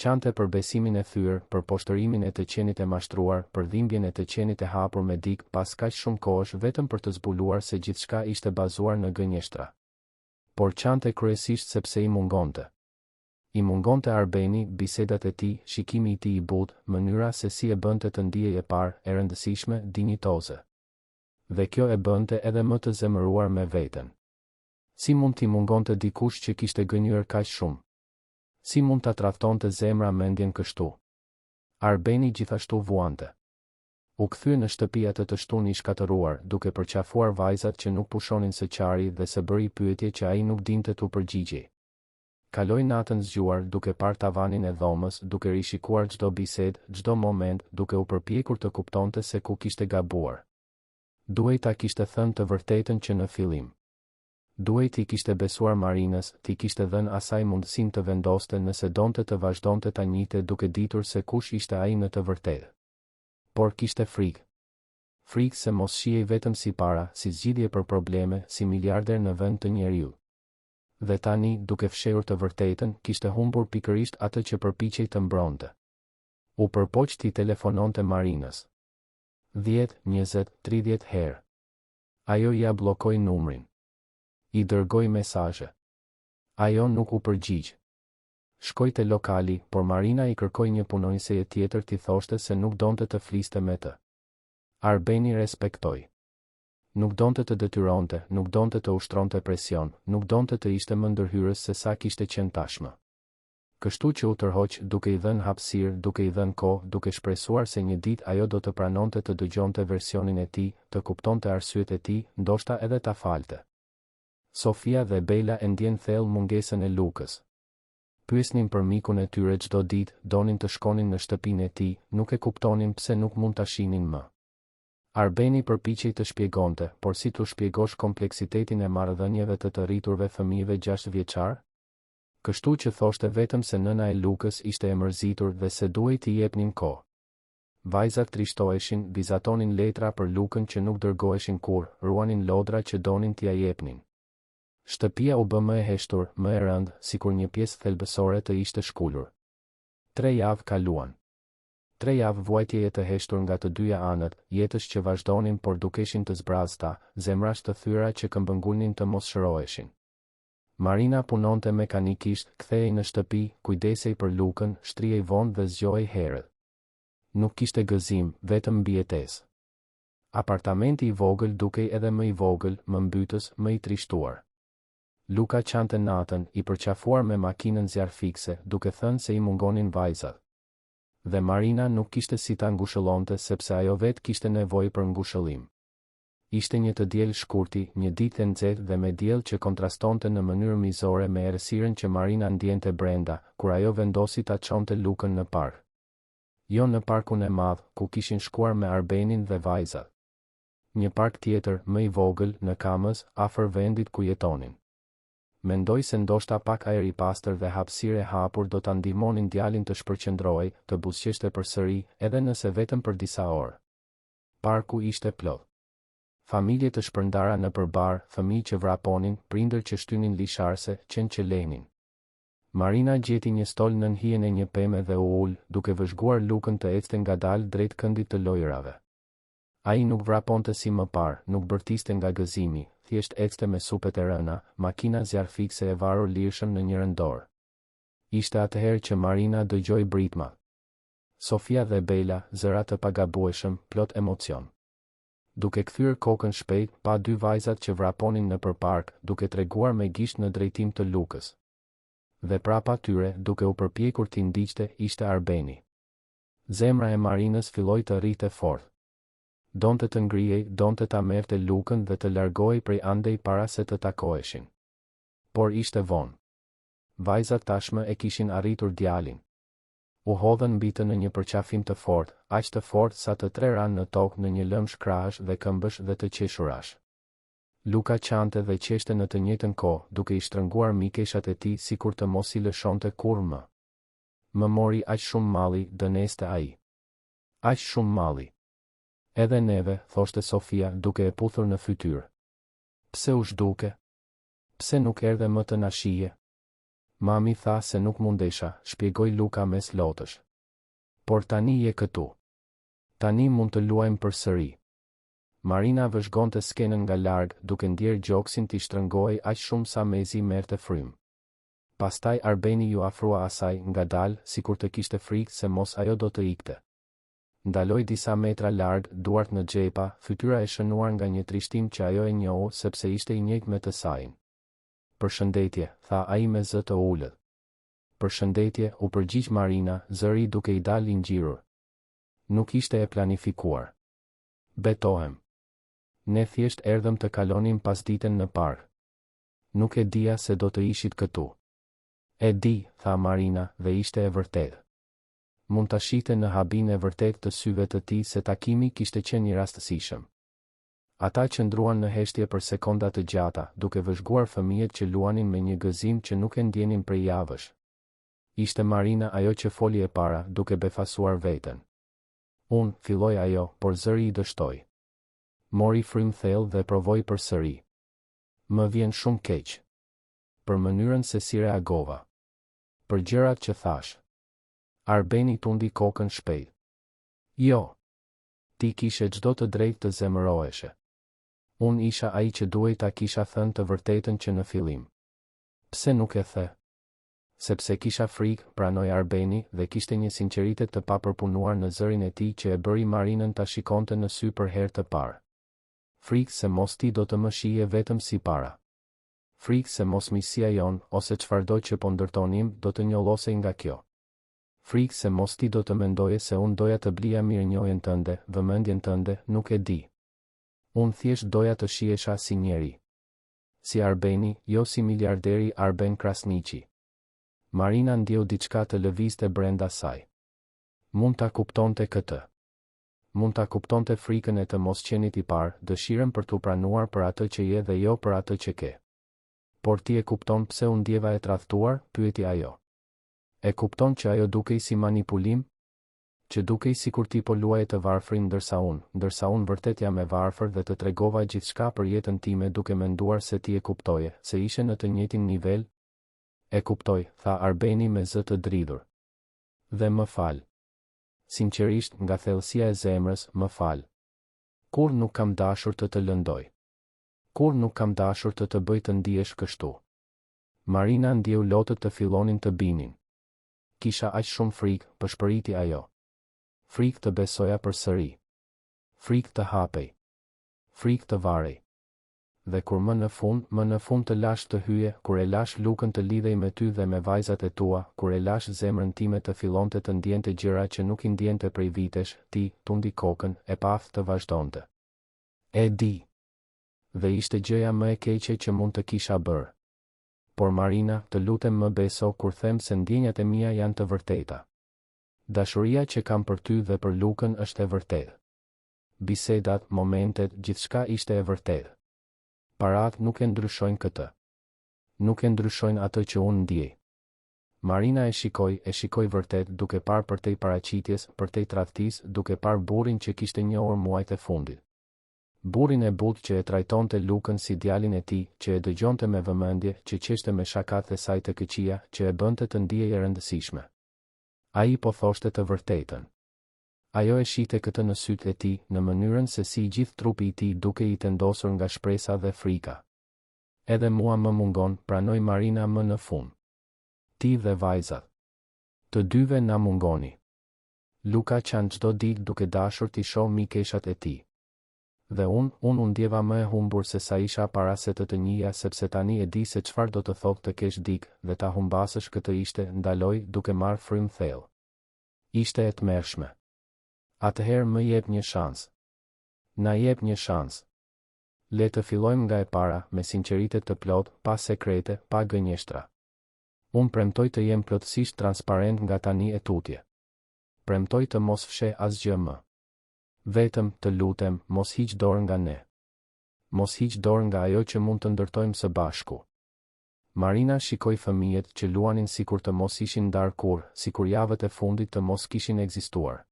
Qante për besimin e thyer, për poshtërimin e të qenit e mashtruar, për dhimbjen e të qenit e hapur me dik, pas kaq shumë kohësh vetëm për të zbuluar se gjithçka ishte bazuar në gënjeshtra. Por qante kryesisht sepse i mungonte. I mungonte Arbeni, bisedat e tij, shikimi i tij i butë, mënyra se si e bënte të ndihej e parë, e rëndësishme, dinjitoze. Dhe kjo e bënte edhe më të zemëruar me veten. Si mund t'i mungonte dikush që kishte gënjur kaq shumë? Si mund ta tradhtonte zemra mendjen kështu? Arbeni gjithashtu vuante. U kthye në shtëpi atë të shtun i shkatëruar, duke përqafuar vajzat që nuk pushonin së qari dhe se bëri pyetje që ai nuk dinte t'u përgjigjej. Kaloi natën zgjuar, duke parë tavanin e dhomës, duke rishikuar çdo bisedë, çdo moment, duke u përpjekur të kuptonte se ku kishte gabuar. Duhej ta kishte thënë të vërtetën që në fillim. Duhej t'i kishte besuar Marinës, t'i kishte dhënë asaj mundësinë të vendoste nëse donte të vazhdonte ta njihte duke ditur se kush ishte ai në të vërtetë. Por kishte frikë. Frikë se mos shihej vetëm si para, si zgjidhje për probleme, si miliarder në vend të njeriu. Dhe tani, duke fshehur të vërtetën, kishte humbur pikërisht atë që përpiqej të mbronte. U përpoq t'i telefononte Marinës. 10, 20, 30 herë. Ajo ja bllokoi numrin. I dërgoi mesazhe. Ajo nuk u përgjigj. Shkoi te lokali, por Marina i kërkoi një punonjëse tjetër t'i thoshte se nuk donte të fliste me të. Arbeni respektoi. Nuk donte të detyronte, nuk donte të ushtronte presion, nuk donte të ishte më ndërhyrës se sa kishte qenë tashmë. Kështu që u tërhoq, duke i dhënë hapësirë, duke i dhënë kohë, duke shpresuar se një ditë ajo do të pranonte të dëgjonte versionin e tij, të kuptonte arsyet e tij, ndoshta edhe ta falte. Sofia dhe Bela e ndjen thellë mungesën e Lukës. Pyesnin për mikun e tyre çdo ditë, donin të shkonin në shtëpinë e tij, nuk e kuptonin pse nuk mund ta shihnin më. Arbeni përpiqej të shpjegonte, por si t'u shpjegosh kompleksitetin e marrëdhënieve të rriturve fëmijëve 6 vjeçar? Kështu që thoshte vetëm se nëna e Lukës ishte e mërzitur dhe se duhej t'i jepnin kohë. Vajzat trishtoheshin, vizatonin letra për Lukën që nuk dërgoheshin kurrë, ruanin lodra që donin t'ia jepnin. Shtëpia u bë më e heshtur, më e rëndë, sikur një pjesë thelbësore të ishte shkullur. 3 javë kaluan. 3 javë vuajtjeje të heshtur nga të dyja anët, jetës që vazhdonin por dukeshin të zbrazta, zemrash të thyra që këmbëngulnin të mos shëroheshin. Marina punonte mekanikisht, kthehej në shtëpi, kujdesej për Lukën, shtrihej vonë dhe zgjohej herët. Nuk kishte gëzim, vetëm mbijetesë. Apartamenti i vogël dukej edhe më i vogël, më mbytës, më i trishtuar. Luka qante natën, i përqafuar me makinën zjarfikse, duke thënë se i mungonin vajzat. Dhe Marina nuk kishte si ta ngushëllonte sepse ajo vetë kishte nevojë për ngushëllim. Ishte një të diel shkurti, një ditë e nxehtë dhe me diell që kontrastonte në mënyrë mizore me errësirën që Marina ndjente brenda, kur ajo vendosi ta çonte Lukën në park. Jo në parkun e madh, ku kishin shkuar me Arbenin dhe vajzat. Një park tjetër, më i vogël, në Kamës, afër vendit ku jetonin. Mendoj se ndoshta pak ajër i pastër dhe hapësirë e hapur do ta ndihmonin djalin të shpërqendrohej, të buzëqeshte përsëri, edhe nëse vetëm për disa orë. Parku ishte plot. Familje të shpërndara në përbar, fëmijë që vraponin, prindër që shtynin lisharse, qenë që lehnin. Marina gjeti një stol nën hijen e një peme dhe u ul, duke vëzhguar Lukën të ecte ngadalë drejt këndit të lojërave. Ai nuk vraponte si më parë, nuk bërtiste nga gëzimi, thjesht ecte me supet e rëna, makina zjarfikse e varur lirshëm në njërin dorë. Ishte atëherë që Marina dëgjoi britma. Sofia dhe Bela, zëra të pagabueshëm, plot emocion. Duke kthyer kokën shpejt, pa 2 vajzat që vraponin nëpër park, duke treguar me gisht në drejtim të Lukës. Dhe prapa tyre, duke u përpjekur t'i ndiqte, ishte Arbeni. Zemra e Marinës filloi të rrite fort. Donte të ngrihej, donte ta merrte Lukën dhe të largohej prej andej para se të takoheshin. Por ishte vonë. Vajzat tashmë e kishin arritur djalin. U hodhën mbi të në një përqafim të fortë, aq të fortë sa të 3 ranë në tokë në një lëmsh krahësh dhe këmbësh dhe të qeshurash. Luka qante dhe qeshte në të njëjtën kohë, duke i shtrënguar mikeshat e tij sikur të mos i lëshonte kurrë më. Më mori aq shumë malli, dëneste ai. Aq shumë malli. Edhe neve, thoshte Sofia, duke e puthur në fytyrë. Pse u zhduke? Pse nuk erdhe më të na shije? Mami tha se nuk mundesha, shpjegoi Luka mes lotësh. Por tani je këtu. Tani mund të luajmë përsëri. Marina vëzhgonte skenën nga larg, duke ndjer gjoksin t'i shtrëngohej aq shumë sa mezi merrte frym. Pastaj Arbeni ju afrua asaj ngadalë, sikur të kishte frikë se mos ajo do të ikte. Ndaloi disa metra larg, duart në xhepa, fytyra e shënuar nga një trishtim që ajo e njohu sepse ishte i njëjtë me të sajin. Përshëndetje, tha ai me zë të ulët. Përshëndetje, u përgjigj Marina, zëri duke i dalë i ngjirur. Nuk ishte e planifikuar. Betohem. Ne thjesht erdhëm të kalonim pasditen në park. Nuk e dija se do të ishit këtu. E di, tha Marina, dhe ishte e vërtetë. Mund ta shihte në habin e vërtet të syve të tij se takimi kishte qenë i rastësishëm. Ata qëndruan në heshtje për sekonda të gjata, duke vëzhguar fëmijët që luanin me një gëzim që nuk e ndjenin prej javësh. Ishte Marina ajo që foli e para, duke befasuar veten. Unë, filloi ajo, por zëri i dështoi. Mori frym thellë dhe provoi përsëri. Më vjen shumë keq. Për mënyrën se si reagova. Për gjërat që thash. Arbeni tundi kokën shpejt. Jo. Ti kishe çdo të drejtë të zemëroheshe. Unë isha ai që duhej ta kisha thënë të vërtetën që në fillim. Pse nuk e the? Sepse kisha frikë, pranoi Arbeni dhe kishte një sinqeritet të papërpunuar në zërin e tij që e bëri Marinën ta shikonte në sy për herë të parë. Frikë se mos ti do të më shije vetëm si para. Frikë se mos misia jon, ose çfarëdo që po ndërtonim, do të njollosej nga kjo. Frikë se mos ti do të mendoje se unë doja të blija mirënjohjen tënde, vëmendjen tënde, nuk e di. Unë thjesht doja të shihesha si njeri. Si Arbeni, jo si miliarderi Arben Krasniqi. Marina ndjeu diçka të lëvizte brenda saj. Mund ta kuptonte këtë. Mund ta kuptonte frikën e të mos qenit i parë, dëshirën për t'u pranuar për atë që je dhe jo për atë që ke. Por ti e kupton pse u ndjeva e tradhtuar, pyeti ajo. E kupton që ajo dukej si manipulim? Që dukej sikur ti po luaje të varfrin ndërsa unë vërtet jam e varfër dhe të tregova gjithçka për jetën time duke menduar se ti e kuptoje, se ishe në të njëjtin nivel? E kuptoj, tha Arbeni me zë të dridhur. Dhe më fal. Sinqerisht, nga thellësia e zemrës, më fal. Kur nuk kam dashur të lëndoj. Kur nuk kam dashur të bëj të ndihesh kështu. Marina ndjeu lotët të fillonin të binin. Kisha aq shumë frikë, përshpëriti ajo. Frikë të besoja përsëri. Frikë të hapej. Frikë të varej. Dhe kur më në fund të lash të hyje, kur e lash lukën të lidhej me ty dhe me vajzat e tua, kur e lash zemrën time të fillonte të ndjente gjëra që nuk i ndjente prej vitesh, ti, tundi kokën, e paf të vazhdonte. E di. Dhe ishte gjëja më e keqe që mund të kisha bërë. Por Marina, të lutem më beso kur them se ndjenjat e mia janë të vërteta. Dashuria që kam për ty dhe për Lukën është e vërtetë. Bisedat, momentet, gjithçka ishte e vërtetë. Parat nuk e ndryshojnë këtë. Nuk e ndryshojnë atë që unë ndjej. Marina e shikoi vërtet duke parë përtej paraqitjes, përtej tradhtisë, duke parë burrin që kishte njohur muajt e fundit. Burrin e butë që e trajtonte Lukën si djalin e tij, që e dëgjonte me vëmendje, që qeshte me shakat e saj të këqija, që e bënte të ndihej e rëndësishme. Ai po thoshte të vërtetën. Ajo e shihte këtë në sytë e tij, në mënyrën se si gjithë trupi i tij duke i tendosur nga shpresa dhe frika. Edhe mua më mungon, pranoi Marina më në fund. Ti dhe vajzat. Të dyve na mungoni. Luka qanë çdo ditë duke dashur t'i shoh mikeshat e tij. Dhe unë u ndjeva më e humbur se sa isha para se të njihja, sepse tani e di se çfarë do të thotë të kesh dikë dhe ta humbasësh këtë. Ishte, ndaloj duke marrë frym thellë. Ishte e tmerrshme. Atëherë më jep një shans. Na jep një shans. Le të fillojmë nga e para, me sinqeritet të plot, pa sekrete, pa gënjeshtra. Unë premtoj të jem plotësisht transparent nga tani e tutje. Premtoj të mos fsheh asgjë më. Vetëm, të lutem, mos hiq dorë nga ne. Mos hiq dorë nga ajo që mund të ndërtojmë së bashku. Marina shikoi fëmijët që luanin sikur të mos ishin ndarë kurrë, sikur javët e fundit të mos kishin ekzistuar.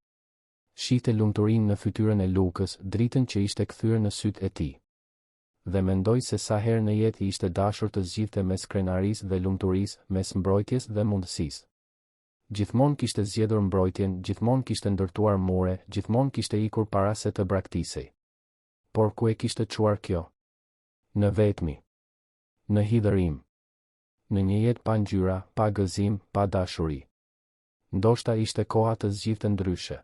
Shihte lumturinë në fytyrën e Lukës, dritën që ishte kthyer në sytë e tij. Dhe mendoi se sa herë në jetë ishte dashur të zgjidhte mes krenarisë dhe lumturisë, mes mbrojtjes dhe mundësisë. Gjithmonë kishte zgjedhur mbrojtjen, gjithmonë kishte ndërtuar mure, gjithmonë kishte ikur para se të braktisej. Por ku e kishte çuar kjo? Në vetmi. Në hidhërim. Në një jetë pa ngjyra, pa gëzim, pa dashuri. Ndoshta ishte koha të zgjidhte ndryshe.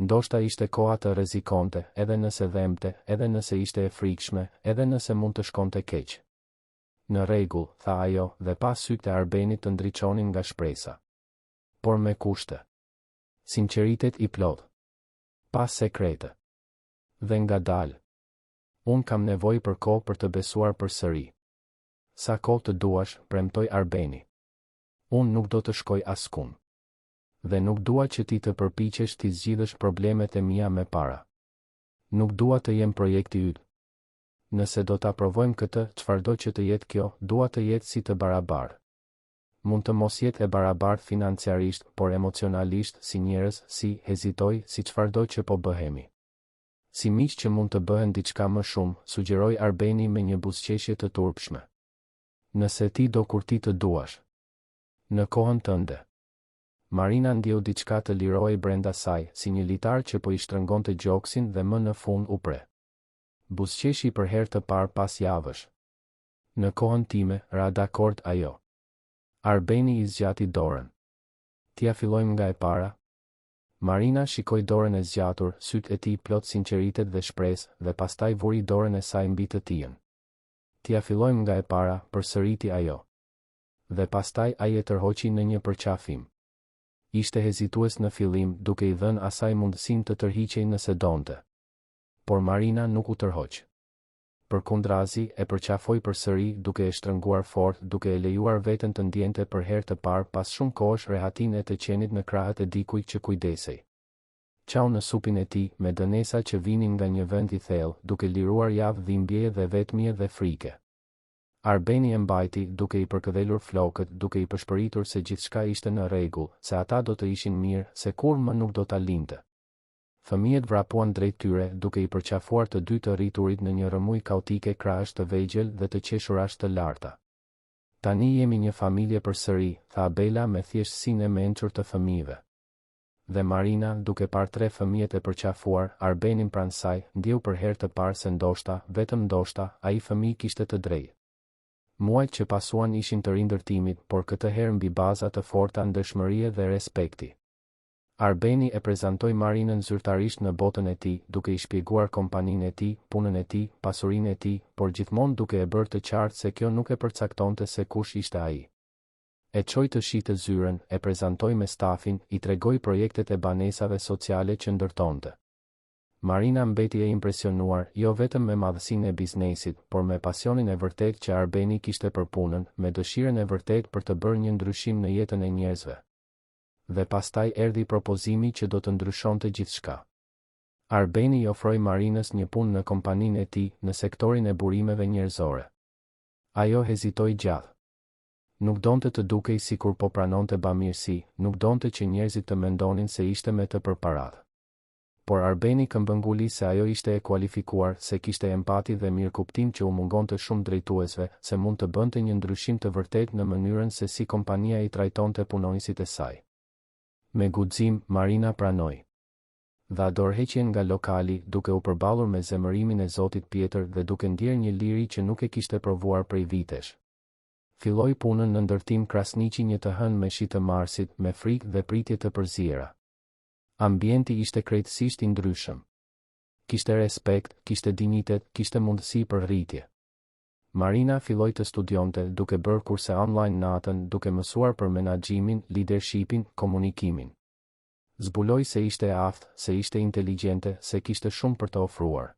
Ndoshta ishte koha të rrezikonte, edhe nëse dhemte, edhe nëse ishte e frikshme, edhe nëse mund të shkonte keq. Në rregull, tha ajo, dhe pa sytë e Arbenit të ndriçonin nga shpresa. Por me kushte. Sinqeritet i plot. Pa sekrete. Dhe ngadalë. Unë kam nevojë për kohë për të besuar përsëri. Sa kohë të duash, premtoi Arbeni. Unë nuk do të shkoj askund. Dhe nuk dua që ti të përpiqesh t'i zgjidhësh problemet e mia me para. Nuk dua të jem projekti yt. Nëse do ta provojmë këtë, çfarëdo që të jetë kjo, dua të jetë si të barabartë. Mund të mos jetë e barabartë financiarisht, por emocionalisht, si njerëz, si hezitoj, si çfarëdo që po bëhemi. Si miq që mund të bëhen diçka më shumë, sugjeroi Arbeni me një buzëqeshje të turpshme. Nëse ti do kur ti të duash. Në kohën tënde. Marina ndjeu diçka të lirohej brenda saj, si një litar që po i shtrëngonte gjoksin dhe më në fund u pre. Buzëqeshi për herë të parë pas javësh. Në kohën time, ra dakord ajo. Arbeni i zgjati dorën. Tja fillojmë nga e para. Marina shikoi dorën e zgjatur, sytë e tij plot sinqeritet dhe shpresë, dhe pastaj vuri dorën e saj mbi të tijën. T'ia fillojmë nga e para, përsëriti ajo. Dhe pastaj ai e tërhoqi në një përqafim. Ishte hezitues në fillim, duke i dhënë asaj mundësinë të tërhiqej nëse donte. Por Marina nuk u tërhoq. Përkundrazi, e përqafoi përsëri, duke e shtrënguar fort, duke e lejuar veten të ndjente për herë të parë pas shumë kohësh rehatinë e të qenit në krahët e dikujt që kujdesej. Qau në supin e tij, me dënesa që vinin nga një vend i thellë, duke liruar javë dhimbje dhe vetmie dhe frike. Arbeni e mbajti, duke i përkëdhelur flokët, duke i përshpëritur se gjithçka ishte në rregull, se ata do të ishin mirë, se kur më nuk do ta linte. Fëmijët vrapuan drejt tyre, duke i përqafuar të dy të rriturit në një rëmuj kaotike krahësh të vegjël dhe të qeshurash të larta. Tani jemi një familje përsëri, tha Bela me thjeshtësinë e mençur të fëmijëve. Dhe Marina, duke parë tre fëmijët e përqafuar, Arbenin pranë saj, ndjeu për herë të parë se ndoshta, vetëm ndoshta, ai fëmijë kishte të drejtë. Muajt që pasuan ishin të rindërtimit, por këtë herë mbi baza të forta ndëshmërie dhe respekti. Arbeni e prezantoi Marinën zyrtarisht në botën e tij, duke i shpjeguar kompaninë e tij, punën e tij, pasurinë e tij, por gjithmonë duke e bërë të qartë se kjo nuk e përcaktonte se kush ishte ai. E çoi të shitë zyrën, e prezantoi me stafin, i tregoi projektet e banesave sociale që ndërtonte. Marina mbeti e impresionuar, jo vetëm me madhësinë e biznesit, por me pasionin e vërtet që Arbeni kishte për punën, me dëshirën e vërtet për të bërë një ndryshim në jetën e njerëzve. Dhe pastaj erdhi propozimi që do të ndryshonte gjithçka. Arbeni i ofroi Marinës një punë në kompaninë e tij, në sektorin e burimeve njerëzore. Ajo hezitoi gjatë. Nuk donte të dukej sikur po pranonte bamirësi, nuk donte që njerëzit të mendonin se ishte me të përparatë. Por Arbeni këmbënguli se ajo ishte e kualifikuar, se kishte empati dhe mirëkuptim që u mungonte shumë drejtuesve, se mund të bënte një ndryshim të vërtet në mënyrën se si kompania i trajtonte punonjësit e saj. Me guxim, Marina pranoi. Dha dorëheqjen nga lokali, duke u përballur me zemërimin e Zotit Pjetër dhe duke ndjer një liri që nuk e kishte provuar prej vitesh. Filloi punën në ndërtim krasniqi një të hënë me shi të marsit, me frikë dhe pritje të përziera. Ambienti ishte krejtësisht i ndryshëm. Kishte respekt, kishte dinjitet, kishte mundësi për rritje. Marina filloi të studionte, duke bërë kurse online natën, duke mësuar për menaxhimin, leadershipin, komunikimin. Zbuloi se ishte e aftë, se ishte inteligjente, se kishte shumë për të ofruar.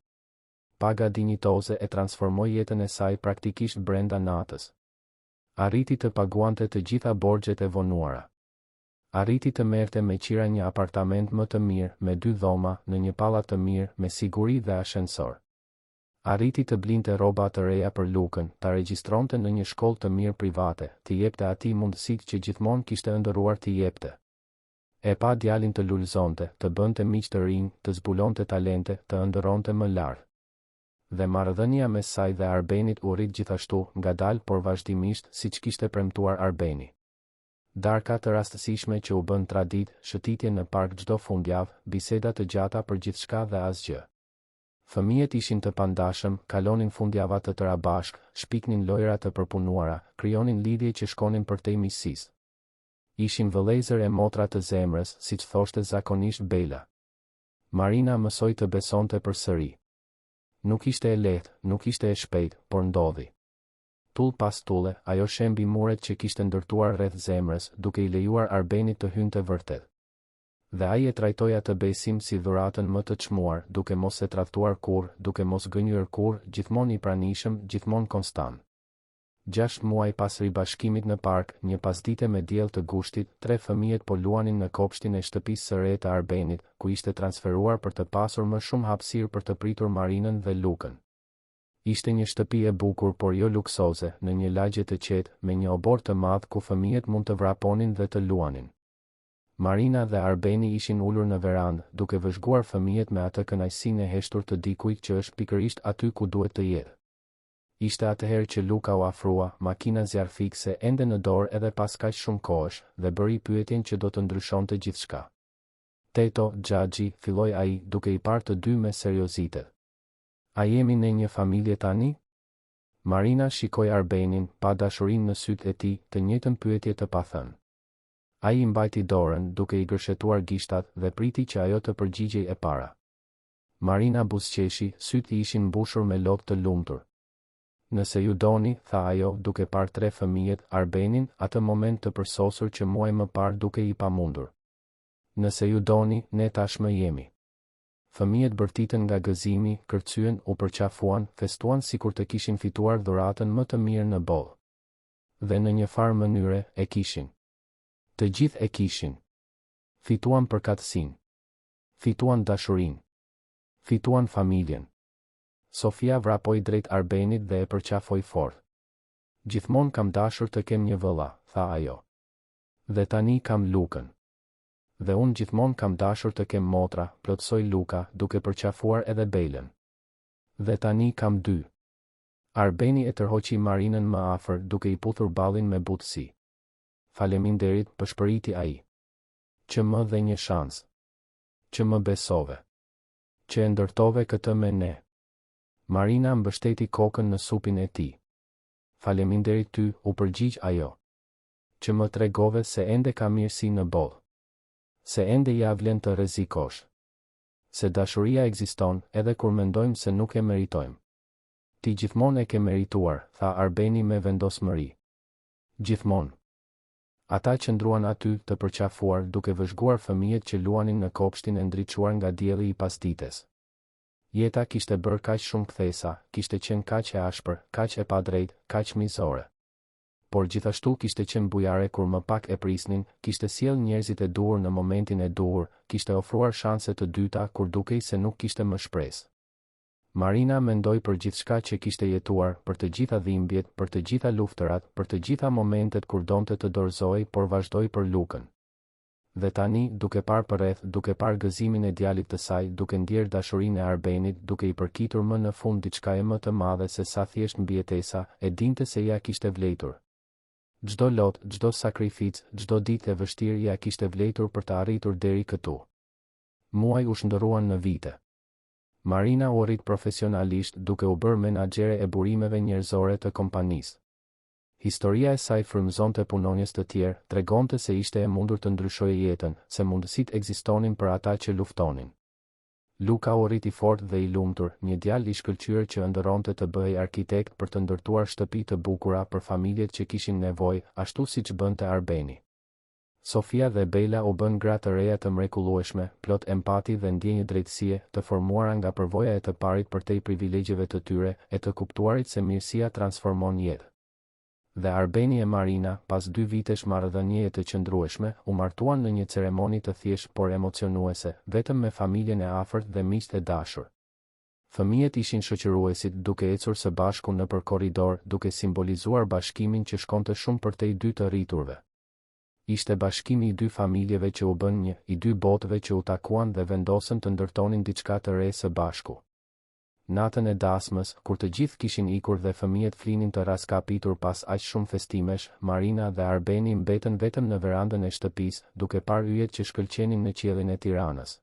Paga dinjitoze e transformoi jetën e saj praktikisht brenda natës. Arriti të paguante të gjitha borxhet e vonuara. Arriti të merrte me qira një apartament më të mirë, me 2 dhoma, në një pallat të mirë, me siguri dhe ashensor. Arriti të blinte rroba të reja për Lukën, ta regjistronte në një shkollë të mirë private, të jepte atij mundësitë që gjithmonë kishte ëndërruar t'i jepte. E pa djalin të lulëzonte, të bënte miq të rinj, të zbulonte talente, të ëndërronte më lart. Dhe marrëdhënia mes saj dhe Arbenit u rrit gjithashtu, ngadalë por vazhdimisht, siç kishte premtuar Arbeni. Darka të rastësishme që u bën traditë, shëtitje në park çdo fundjavë, biseda të gjata për gjithçka dhe asgjë. Fëmijët ishin të pandashëm, kalonin fundjava të tëra bashk, shpiknin lojra të përpunuara, krijonin lidhje që shkonin përtej miqësisë. Ishin vëllezër e motra të zemrës, siç thoshte zakonisht Bela. Marina mësoi të besonte përsëri. Nuk ishte e lehtë, nuk ishte e shpejtë, por ndodhi. Tull pas tulle, ajo shembi muret që kishte ndërtuar rreth zemrës, duke i lejuar Arbenit të hynte vërtet. Dhe ai e trajtoi atë besim si dhuratën më të çmuar, duke mos e tradhtuar kurrë, duke mos gënjur kurrë, gjithmonë i pranishëm, gjithmonë konstant. 6 muaj pas ribashkimit në park, një pasdite me diell të gushtit, 3 fëmijët po luanin në kopshtin e shtëpisë së re të Arbenit, ku ishte transferuar për të pasur më shumë hapësirë për të pritur Marinën dhe Lukën. Ishte një shtëpi e bukur por jo luksoze, në një lagje të qetë, me një obor të madh ku fëmijët mund të vraponin dhe të luanin. Marina dhe Arbeni ishin ulur në verandë, duke vëzhguar fëmijët me atë kënaqësinë e heshtur të dikujt që është pikërisht aty ku duhet të jetë. Ishte atëherë që Luka u afrua, makina zjarfikse ende në dorë edhe pas kaq shumë kohësh, dhe bëri pyetjen që do të ndryshonte gjithçka. Teto, Xhaxhi, filloi ai, duke i parë të dy me seriozitet. A jemi ne një familje tani? Marina shikoi Arbenin, pa dashurinë në sytë e tij, të njëjtën pyetje të pathënë. Ai I mbajti dorën duke I gërshetuar gishtat dhe priti që ajo të përgjigjej e para. Marina buzëqeshi, sytë ishin mbushur me lodh të lumtur. Nëse ju doni, tha ajo, duke parë 3 fëmijët, Arbenin, atë moment të përsosur që muaj më parë duke I pamundur. Nëse ju doni, ne tashmë jemi. Fëmijët bërtitën nga gëzimi, kërcyen, u përqafuan, festuan sikur të kishin fituar dhuratën më të mirë në botë. Dhe në një farë mënyre, e kishin. Të gjithë e kishin. Fituan përkatësinë. Fituan dashurinë. Fituan familjen. Sofia vrapoi drejt Arbenit dhe e përqafoi fort. Gjithmonë kam dashur të kem një vëlla, tha ajo. Dhe tani kam Lukën. Dhe unë gjithmonë kam dashur të kem motra, plotsoi Luka, duke përqafuar edhe Belën. Dhe tani kam 2. Arbeni e tërhoqi Marinën më afër duke I puthur ballin me butësi. Faleminderit, pëshpëriti ai. Që më dhe një shans. Që më besove. Që e ndërtove këtë me ne. Marina mbështeti kokën në supin e tij. Faleminderit ty, u përgjigj ajo. Që më tregove se ende ka mirësi në botë. Se ende ja vlen të rrezikosh. Se dashuria ekziston edhe kur mendojmë se nuk e meritojmë. Ti gjithmonë e ke merituar, tha Arbeni me vendosmëri. Gjithmonë. Ata qëndruan aty të përqafuar duke vëzhguar fëmijët që luanin në kopshtin e ndriçuar nga dielli I pasdites. Jeta kishte bërë kaq shumë kthesa, kishte qenë kaq e ashpër, kaq e padrejtë, kaq mizore. Por gjithashtu kishte qenë bujare kur më pak e prisnin, kishte sjell njerëzit e duhur në momentin e duhur, kishte ofruar shanse të dyta kur dukej se nuk kishte më shpresë. Marina mendoi për gjithçka që kishte jetuar, për të gjitha dhimbjet, për të gjitha luftërat, për të gjitha momentet kur donte të dorëzohej, por vazhdoi për Lukën. Dhe tani, duke parë përreth, duke parë gëzimin e djalit të saj, duke ndjer dashurinë e Arbenit, duke I përkitur më në fund diçka e më të madhe se sa thjesht mbijetesa, e dinte se ja kishte vlejtur. Çdo lot, çdo sakrificë, çdo ditë e vështirë ja kishte vlejtur për të arritur deri këtu. Muaj u shndërruan në vite. Marina u rrit profesionalisht duke u bërë menaxhere e burimeve njerëzore të kompanisë. Historia e saj frymëzonte punonjës të tjerë, tregonte se ishte e mundur të ndryshojë jetën, se mundësitë ekzistonin për ata që luftonin. Luka u rriti fort dhe I lumtur, një djalë I shkëlqyer që ëndërronte të bëhej arkitekt për të ndërtuar shtëpi të bukura për familjet që kishin nevojë, ashtu siç bënte Arbeni. Sofia dhe Bela u bën gra të reja të mrekullueshme, plot empati dhe ndjenjë drejtësie, të formuara nga përvoja e të parit përtej privilegjeve të tyre, e të kuptuarit se mirësia transformon jetë. Dhe Arbeni e Marina, pas 2 vitesh marrëdhënieje të qëndrueshme, u martuan në një ceremoni të thjeshtë por emocionuese, vetëm me familjen e afërt dhe miqtë e dashur. Fëmijët ishin shoqëruesit duke ecur së bashku nëpër korridor, duke simbolizuar bashkimin që shkonte shumë përtej 2 të rriturve. Ishte bashkimi I 2 familjeve që u bën një, I 2 botëve që u takuan dhe vendosën të ndërtonin diçka të re së bashku. Natën e dasmës, kur të gjithë kishin ikur dhe fëmijët flinin të raskapitur pas aq shumë festimesh, Marina dhe Arbeni mbetën vetëm në verandën e shtëpisë, duke parë yjet që shkëlqenin në qiellin e Tiranës.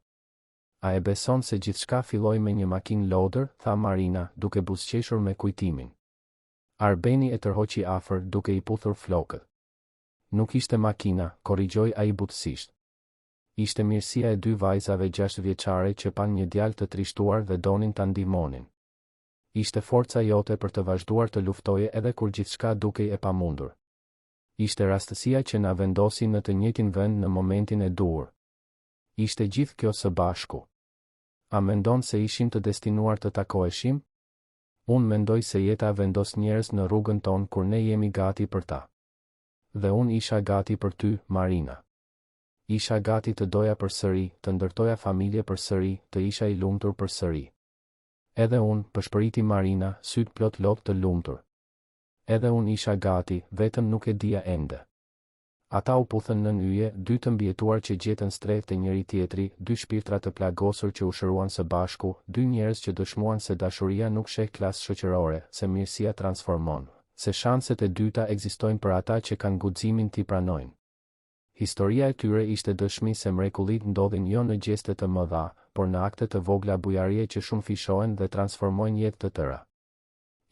A e beson se gjithçka filloi me një makinë lodër, tha Marina, duke buzëqeshur me kujtimin. Arbeni e tërhoqi afër, duke I puthur flokët. Nuk ishte makina, korrigjoi ai butësisht. Ishte mirësia e 2 vajzave 6 vjeçare që pan një djalë të trishtuar dhe donin ta ndihmonin. Ishte forca jote për të vazhduar të luftoje edhe kur gjithçka dukej e pamundur. Ishte rastësia që na vendosi në të njëjtin vend në momentin e duhur. Ishte gjithë kjo së bashku. A mendon se ishim të destinuar të takoheshim? Unë mendoj se jeta vendos njerëz në rrugën tonë kur ne jemi gati për ta. Dhe unë isha gati për ty, Marina. Isha gati të doja përsëri, të ndërtoja familje përsëri, të isha I lumtur përsëri. Edhe unë, pëshpëriti Marina, syt plot lot të lumtur. Edhe unë isha gati, vetëm nuk e dija ende. Ata u puthën nën yje, 2 të mbjetuar që gjetën strehtë të njëri tjetri, 2 shpirtra të plagosur që u shëruan së bashku, 2 njerëz që dëshmuan se dashuria nuk sheh klasë shoqërore, se mirësia transformon, se shanset e dyta ekzistojnë për ata që kanë guximin t'i pranojnë. Historia e tyre ishte dëshmi se mrekullit ndodhin jo në gjeste të mëdha, por në akte të vogla bujarie që shumë fishohen dhe transformojnë jetë të tëra.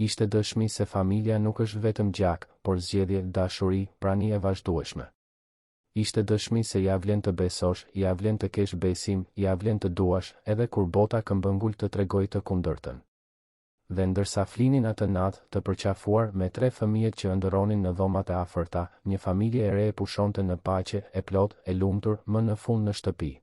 Ishte dëshmi se familja nuk është vetëm gjak, por zgjedhje, dashuri, prani e vazhdueshme. Ishte dëshmi se ja vlen të besosh, ja vlen të kesh besim, ja vlen të duash, edhe kur bota këmbëngull të tregoj të kundërtën. Dhe ndërsa flinin atë natë të përqafuar me 3 fëmijët që ëndërronin në dhomat e afërta, një familje e re e pushonte në paqe, e plot, e lumtur, më në fund në shtëpi.